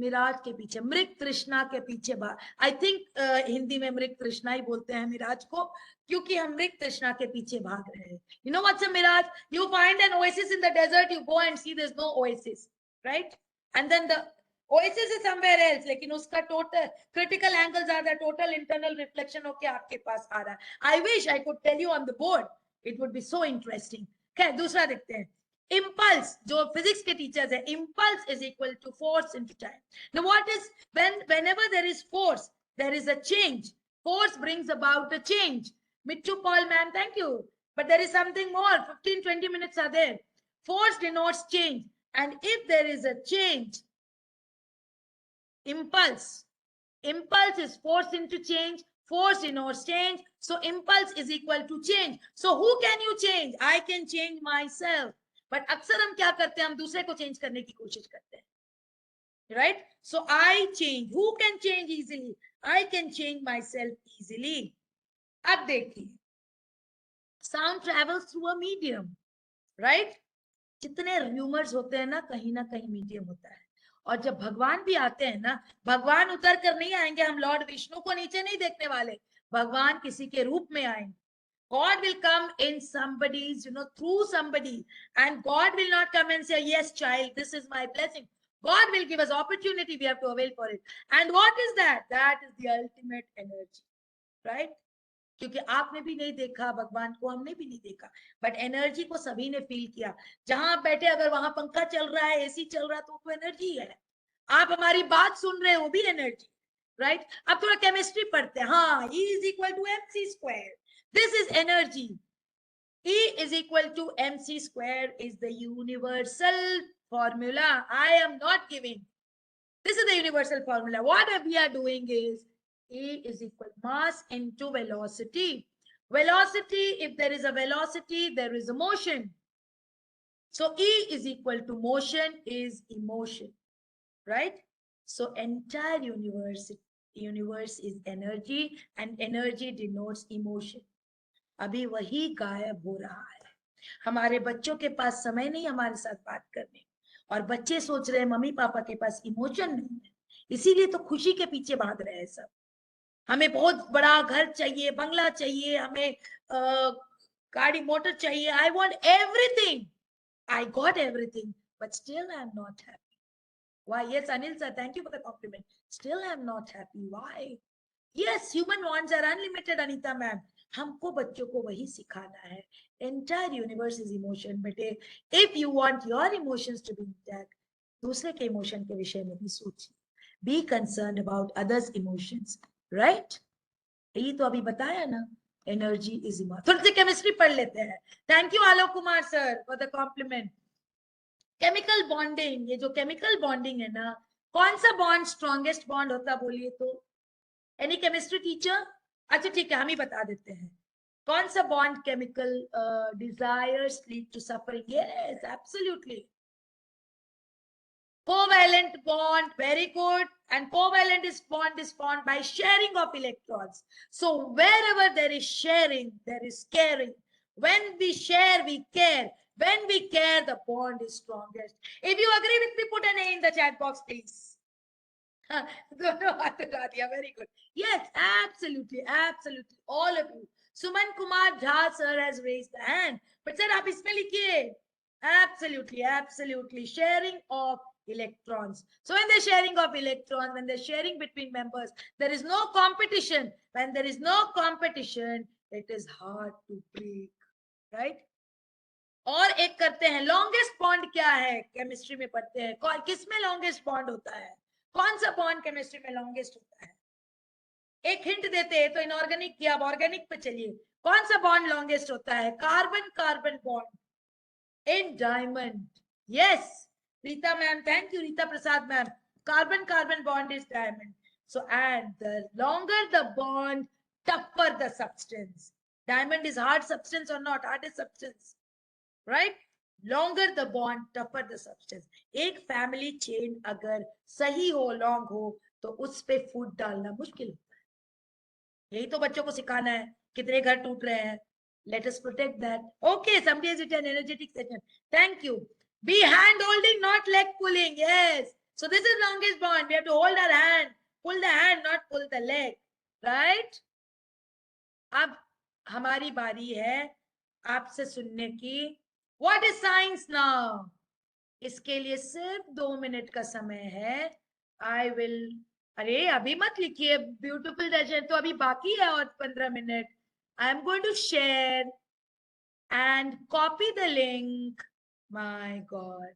मिराज के पीछे, मृग तृष्णा के पीछे भाग। आई थिंक हिंदी में मृग तृष्णा ही बोलते हैं मिराज को, क्योंकि हम मृग तृष्णा के पीछे भाग रहे हैं। You know what's a mirage? You find an oasis in the desert, you go and see there is no oasis, right? And then the oasis is somewhere else, लेकिन उसका टोटल क्रिटिकल एंगल ज्यादा, total internal reflection होके आपके पास आ रहा है। I wish I could tell you on the board, it would be so interesting. खैर, दूसरा देखते हैं। impulse, जो physics के teachers है, impulse is equal to force into time. Now what is, whenever there is force, there is a change. Force brings about a change. Mittu Paul ma'am, thank you. But there is something more, 15-20 minutes are there. Force denotes change, and if there is a change, impulse is force into change, force denotes change, so impulse is equal to change. So who can you change? I can change myself. But अक्सर हम क्या करते हैं, हम दूसरे को change करने की कोशिश करते हैं, right? So I change. Who can change easily? I can change myself easily. अब देखिए, sound travels through a medium, right? जितने रूमर्स होते हैं ना कहीं मीडियम होता है। और जब भगवान भी आते हैं ना, भगवान उतर कर नहीं आएंगे, हम लॉर्ड विष्णु को नीचे नहीं देखने वाले, भगवान किसी के रूप में आएंगे। God will come in somebody's, through somebody, and God will not come and say, yes, child, this is my blessing. God will give us opportunity, we have to avail for it. And what is that? That is the ultimate energy, right? क्योंकि आपने भी नहीं देखा भगवान को, हमने भी नहीं देखा, बट एनर्जी को सभी ने फील किया। जहां आप बैठे, अगर वहां पंखा चल रहा है, एसी चल रहा है, तो एनर्जी है। आप हमारी बात सुन रहे हो, भी एनर्जी, राइट? अब थोड़ा केमिस्ट्री पढ़ते हैं। हाँ, E is equal to mc square. This is energy. E is equal to mc square is the universal formula. I am not giving. This is the universal formula. What we are doing is E is equal to mass into velocity. Velocity, if there is a velocity, there is a motion. So E is equal to motion is emotion, right? So entire universe is energy, and energy denotes emotion. अभी वही गायब हो रहा है। हमारे बच्चों के पास समय नहीं हमारे साथ बात करने, और बच्चे सोच रहे हैं मम्मी पापा के पास इमोशन नहीं है, इसीलिए तो खुशी के पीछे भाग रहे हैं सब। हमें बहुत बड़ा घर चाहिए, बंगला चाहिए, हमें गाड़ी मोटर चाहिए। I want everything, I got everything, but still I am not happy. Why? Yes, Anil sir, thank you for the compliment. Still I am not happy. Why? Yes, human wants are unlimited, Anita ma'am. हमको बच्चों को वही सिखाना है. Entire universe is emotion, बेटे. If you want your emotions to be intact, दूसरे के emotion के विषय में भी सोचिए. Be concerned about others' emotions, right? ये तो अभी बताया ना. Energy is emotion. थोड़ी सी केमिस्ट्री पढ़ लेते हैं. Thank you Alok Kumar sir for the compliment. Chemical bonding, ये जो केमिकल बॉन्डिंग है ना, कौन सा बॉन्ड स्ट्रॉन्गेस्ट बॉन्ड होता, बोलिए तो? Any chemistry teacher? अच्छा ठीक है, हम ही बता देते हैं. कौन सा bond chemical desires lead to suffering? Yes, absolutely. Covalent bond, very good. And covalent bond is formed by sharing of electrons. So wherever there is sharing, there is caring. When we share, we care. When we care, the bond is strongest. If you agree with me, put an A in the chat box, please. Very good. Yes, absolutely, absolutely. All of you. Suman Kumar Jha sir has raised the hand. But sir, आप इसमें लिखिए. Absolutely, absolutely. Sharing of electrons. So when they're sharing of electrons, when they're sharing between members, there is no competition. When there is no competition, it is hard to break, right? और एक करते हैं, longest bond क्या है? Chemistry में पढ़ते हैं, किसमें लॉन्गेस्ट बॉन्ड होता है? कौन सा बॉन्ड केमिस्ट्री में लॉन्गेस्ट होता है? एक हिंट देते हैं तो इनऑर्गेनिक किया, अब ऑर्गेनिक पे चलिए. कौन सा बॉन्ड लॉन्गेस्ट होता है? Carbon carbon bond in diamond. Yes, Rita ma'am, thank you. Rita Prasad ma'am, carbon carbon bond is diamond. So and the longer the bond, tougher the substance. Diamond is hard substance or not? Hardest substance, right? Longer the bond, tougher the substance. एक family chain अगर सही हो, long हो, तो उस पे फूट डालना मुश्किल होता है. यही तो बच्चों को सिखाना है. कितने घर टूट रहे हैं. Let us protect that. Okay, somebody has written energetic session. Thank you. Be hand holding, not leg pulling. Yes, So this is longest bond. We have to hold our hand, pull the hand, not pull the leg, right? अब हमारी बारी है आपसे सुनने की. What is science now? इसके लिए सिर्फ 2 मिनट का समय है. आई विल, अरे अभी मत लिखिए, ब्यूटीफुल सेशन तो अभी बाकी है और 15 minute. I am going to share and copy the link. My God,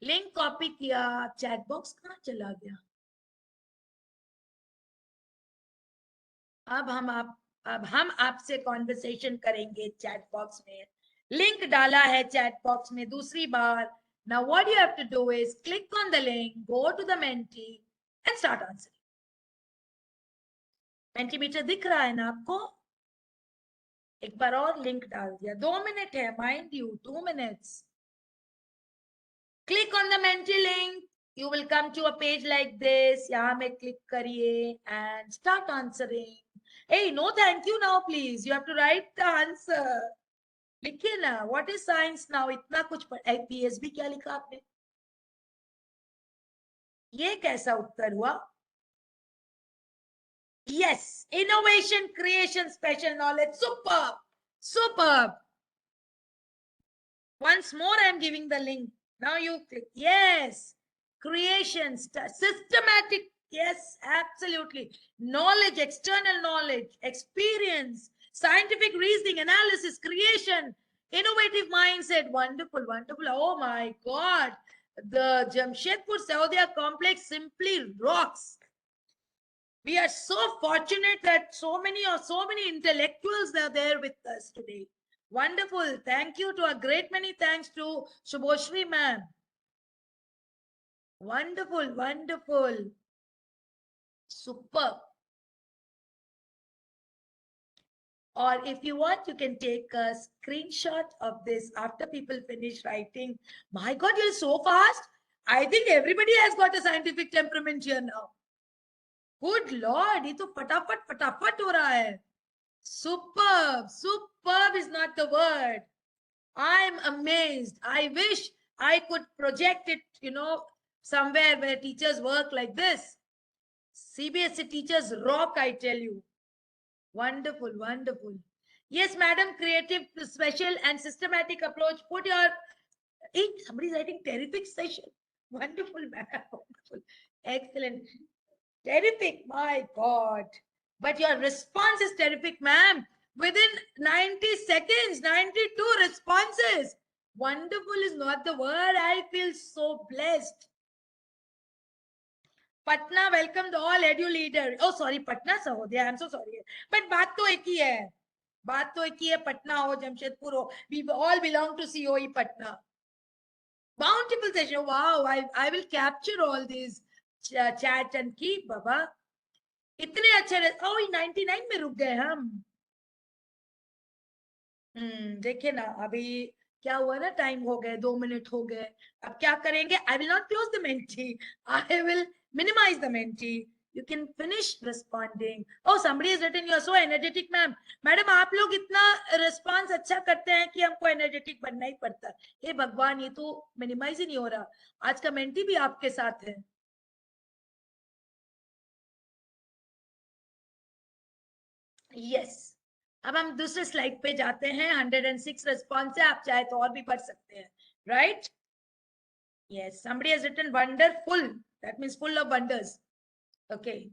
link copy किया, चैट बॉक्स कहाँ चला गया? अब हम आपसे कॉन्वर्सेशन करेंगे चैट बॉक्स में. लिंक डाला है चैट बॉक्स में दूसरी बार. Now what you have to do is click on the link, go to the Menti and start answering. Mentimeter दिख रहा है ना आपको? एक बार और लिंक डाल दिया. 2 मिनट है, mind you, 2 minutes. Click on the Menti link. You will come to a page like this. यहाँ में click करिए and start answering. Hey, no thank you now please. You have to write the answer. लिखिए ना. What is science now? इतना कुछ IPS भी क्या लिखा आपने? ये कैसा उत्तर हुआ? Yes, innovation, creation, special knowledge. Superb, superb. Once more, I'm giving the link. Now you click. Yes, creation, systematic. Yes, absolutely. Knowledge, external knowledge, experience, scientific reasoning, analysis, creation, innovative mindset. Wonderful, wonderful. Oh my God. The Jamshedpur Sahodaya complex simply rocks. We are so fortunate that so many intellectuals are there with us today. Wonderful. Thank you to a great many thanks to Subhoshri ma'am. Wonderful, wonderful. Superb. Or if you want, you can take a screenshot of this after people finish writing. My God, you're so fast. I think everybody has got a scientific temperament here now. Good Lord, ये तो फटाफट फटाफट हो रहा है. Superb, superb is not the word. I'm amazed. I wish I could project it, somewhere where teachers work like this. CBSE teachers rock, I tell you. Wonderful, wonderful. Yes, madam, creative, special and systematic approach. Put your, somebody's writing terrific session. Wonderful, madam. Wonderful. Excellent. Terrific, my God. But your response is terrific, ma'am. Within 90 seconds, 92 responses. Wonderful is not the word. I feel so blessed. Patna welcomed all edu leaders. Oh, sorry, Patna Sahodaya. I'm so sorry. But बात तो एक ही है. बात तो एक ही है. Patna हो, Jamshedpur हो. We all belong to COE Patna. Bountiful session. Wow, I will capture all these chat and keep, Baba. इतने अच्छे. Oh, 99 में रुक गए हम. देखिए ना, अभी क्या हुआ ना, टाइम हो गए, 2 मिनट हो गए. अब क्या करेंगे? I will not close the Menti. I will minimize the Menti. You can finish responding. Oh, somebody has written, you are so energetic, ma'am. Madam, आप लोग इतना रिस्पांस अच्छा करते हैं कि हमको एनर्जेटिक बनना ही पड़ता है. हे भगवान, ये तो मिनिमाइज ही नहीं हो रहा. आज का मेंटी भी आपके साथ है. यस. अब हम दूसरे स्लाइड पे जाते हैं. 106 रिस्पॉन्स है. आप चाहे तो और भी पढ़ सकते हैं, right? Yes, somebody has written wonderful. That means full of wonders. Okay.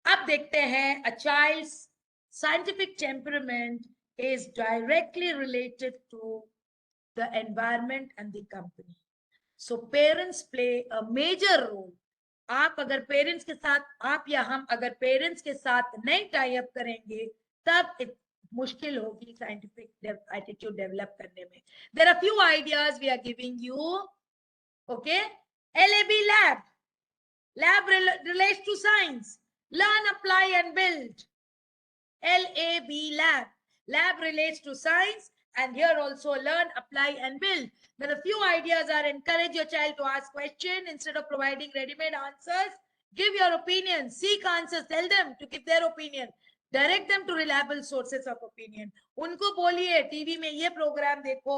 अब देखते हैं. A child's scientific temperament is directly related to the environment and the company. So parents play a major role. आप अगर parents के साथ, आप या हम अगर पेरेंट्स के साथ नहीं टाई अप करेंगे, तब मुश्किल होगी साइंटिफिक एटीट्यूड डेवलप करने में. There are few ideas we are giving you. Okay, lab relates to science. Learn, apply and build. Lab relates to science, and here also learn, apply and build. Then a few ideas are: encourage your child to ask questions instead of providing ready-made answers. Give your opinion, seek answers, tell them to give their opinion. Direct them to reliable sources of opinion. उनको बोलिए TV में ये programme देखो,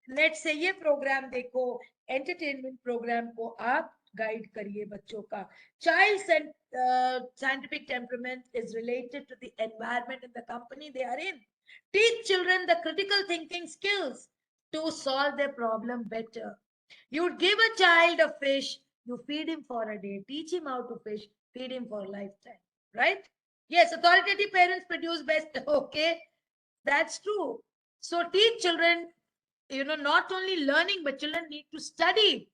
net से ये programme देखो, entertainment programme को आप गाइड करिए बच्चों का. Child scientific temperament is related to the environment and the company they are in. Teach children the critical thinking skills to solve their problem better. You give a child a fish, you feed him for a day, teach him how to fish, feed him for a lifetime, right? Yes, authoritative parents produce best. Okay, that's true. So teach children, not only learning, but children need to study.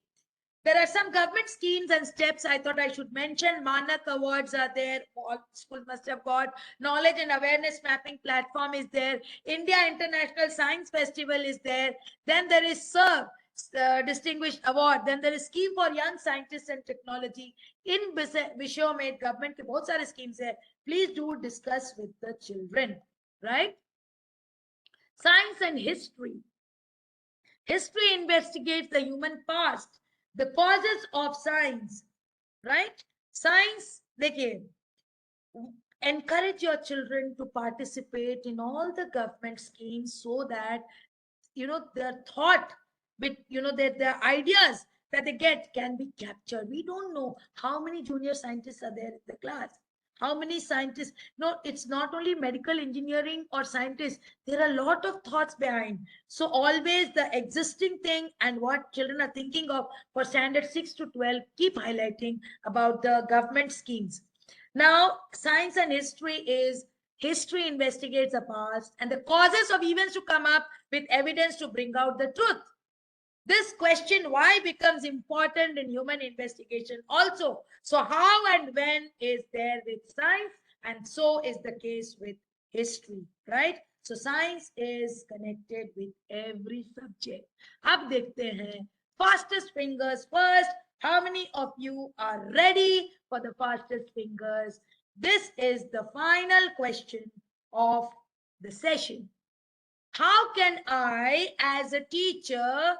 There are some government schemes and steps I thought I should mention. Manak awards are there. All schools must have got. Knowledge and awareness mapping platform is there. India International Science Festival is there. Then there is SIR, Distinguished Award. Then there is Scheme for Young Scientists and Technology. In विषयों में government के बहुत सारे schemes है. Please do discuss with the children, right? Science and history. History investigates the human past, the causes of science, right? Science, देखिए, encourage your children to participate in all the government schemes so that their thought with their ideas that they get can be captured. We don't know how many junior scientists are there in the class, how many scientists. No, it's not only medical engineering or scientists, there are a lot of thoughts behind. So always the existing thing and what children are thinking of for standard 6 to 12, keep highlighting about the government schemes. Now science and history is history investigates the past and the causes of events to come up with evidence to bring out the truth. This question why becomes important in human investigation also. So how and when is there with science, and so is the case with history, right? So science is connected with every subject. अब देखते हैं fastest fingers first. How many of you are ready for the fastest fingers? This is the final question of the session. How can I, as a teacher,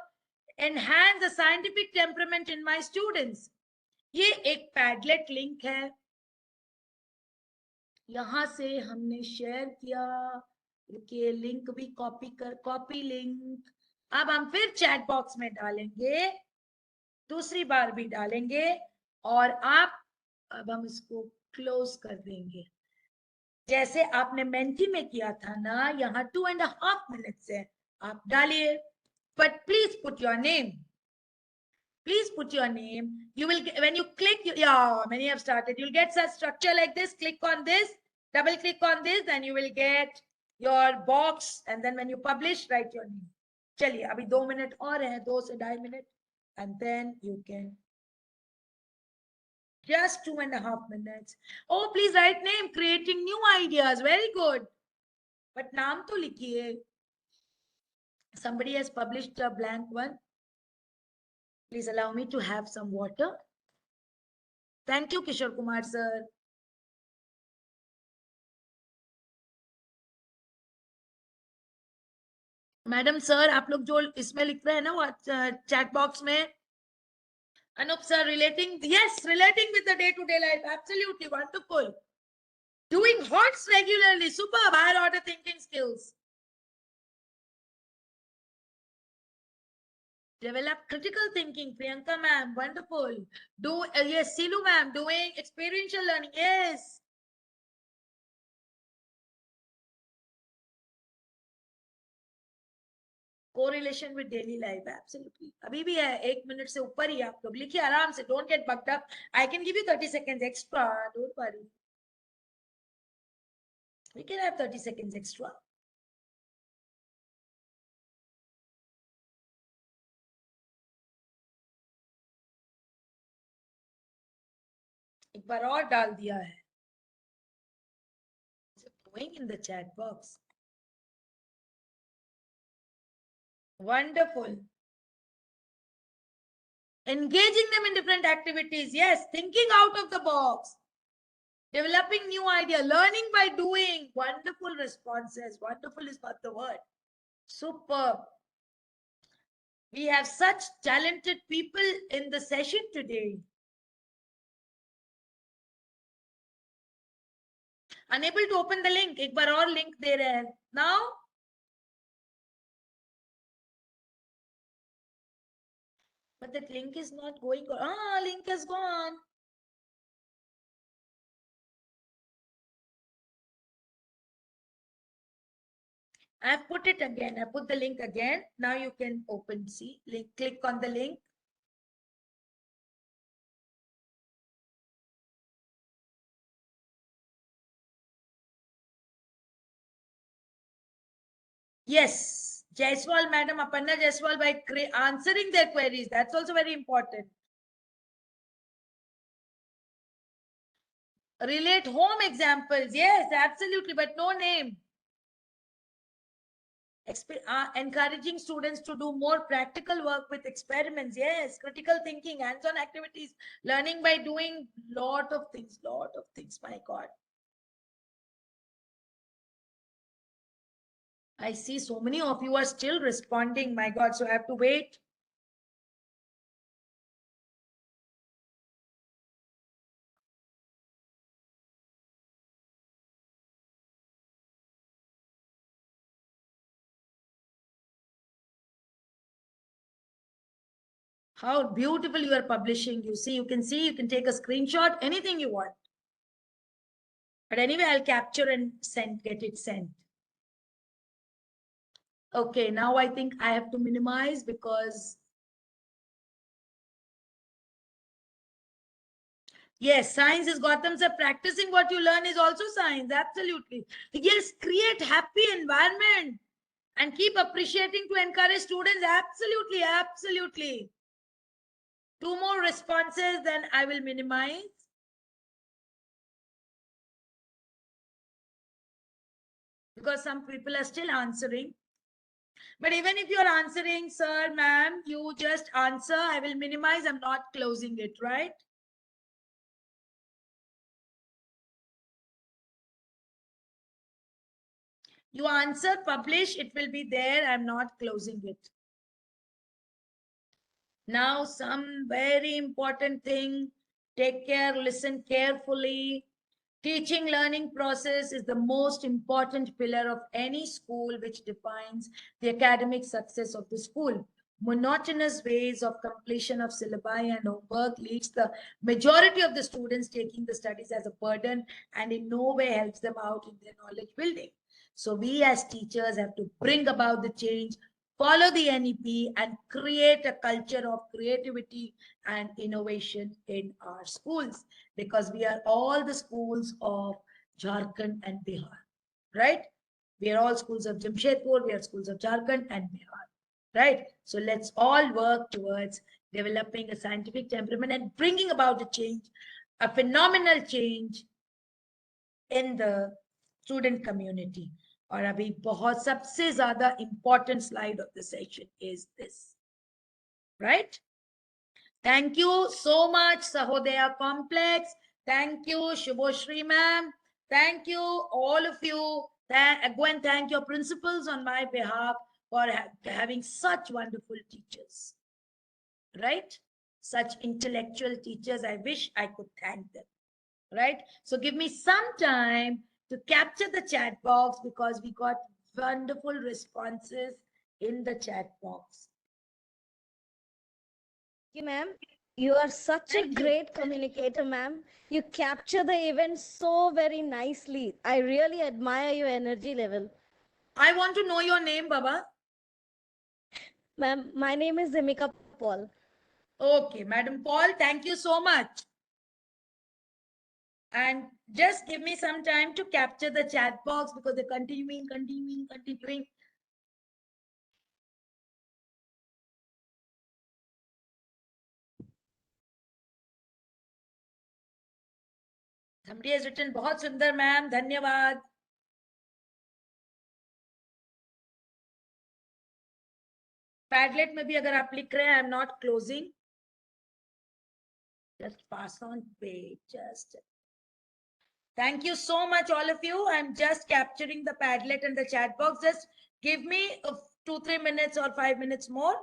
enhance the scientific temperament in my students? ये एक Padlet link है, यहां से हमने share किया. ये link भी copy link. अब हम फिर चैट बॉक्स में डालेंगे, दूसरी बार भी डालेंगे, और अब हम इसको क्लोज कर देंगे. जैसे आपने मेंटी में किया था ना, यहाँ 2.5 मिनट्स है, आप डालिए. But please put your name. Please put your name. You will get, when you click, yeah, many have started. You'll get such structure like this. Click on this, double click on this, then you will get your box. And then when you publish, write your name. चलिए अभी 2 minute और है, 2 से 2.5 minute, and then you can just 2.5 minutes. Oh, please write name. Creating new ideas. Very good. But नाम तो लिखिए. Somebody has published a blank one. Please allow me to have some water. Thank you, Kishore Kumar sir. Madam sir, आप लोग जो इसमें लिख रहे हैं ना, वो चैट बॉक्स में. Anup sir, relating with the day-to-day life. Absolutely wonderful. Doing HOTS regularly. Superb. Higher order thinking skills. Develop critical thinking. Priyanka ma'am, wonderful. Yes, Silu ma'am, doing experiential learning. Yes. Correlation with daily life. Absolutely. अभी भी है, 1 minute से ऊपर ही. आप लोग लिखिए आराम से. Don't get bugged up. I can give you 30 seconds extra. Don't worry. We can have 30 seconds extra. एक बार और डाल दिया है. Going in the chat box. Wonderful. Engaging them in different activities. Yes, thinking out of the box. Developing new idea. Learning by doing. Wonderful responses. Wonderful is not the word. Superb. We have such talented people in the session today. Unable to open the link. एक बार और link दे रहे हैं. Now But that link is not going. Link is gone. I've put it again. I put the link again. Now you can open, see, link, click on the link. Yes, Jaiswal, Madam Aparna Jaiswal, by answering their queries. That's also very important. Relate home examples. Yes, absolutely, but no name. Encouraging students to do more practical work with experiments. Yes, critical thinking, hands-on activities, learning by doing lot of things, my God. I see so many of you are still responding, my God, so I have to wait. How beautiful you are publishing. You see, you can take a screenshot, anything you want. But anyway, I'll capture and get it sent. Okay, now I think I have to minimize because yes, science is Gautam sir. Practicing what you learn is also science. Absolutely. Yes, create happy environment and keep appreciating to encourage students. Absolutely, absolutely. 2 more responses, then I will minimize. Because some people are still answering. But even if you're answering, sir, ma'am, you just answer. I will minimize. I'm not closing it, right? You answer, publish, it will be there. I'm not closing it. Now, some very important thing. Take care, listen carefully. Teaching learning process is the most important pillar of any school, which defines the academic success of the school. Monotonous ways of completion of syllabi and homework leads the majority of the students taking the studies as a burden and in no way helps them out in their knowledge building. So we as teachers have to bring about the change, follow the NEP and create a culture of creativity and innovation in our schools, because we are all the schools of Jharkhand and Bihar, right? We are all schools of Jamshedpur, we are schools of Jharkhand and Bihar, right? So let's all work towards developing a scientific temperament and bringing about a change, a phenomenal change in the student community. और अभी बहुत सबसे ज्यादा important slide of the session is this, right? Thank you so much, Sahodaya Complex. Thank you, Shubhoshri ma'am. Thank you, all of you. Again, thank your principals on my behalf for having such wonderful teachers, right? Such intellectual teachers. I wish I could thank them, right? So give me some time to capture the chat box because we got wonderful responses in the chat box. You, ma'am. You are such a Thank you. great communicator, ma'am. You capture the event so very nicely. I really admire your energy level. I want to know your name, Baba. Ma'am, my name is Zimika Paul. Okay, Madam Paul, thank you so much. And just give me some time to capture the chat box because they're continuing. Somebody has written, बहुत सुंदर ma'am, धन्यवाद. Padlet में भी अगर आप लिख रहे हैं, I'm not closing. Just pass on page. Just. Thank you so much, all of you. I'm just capturing the Padlet and the chat box. Just give me 2-3 minutes or 5 minutes more.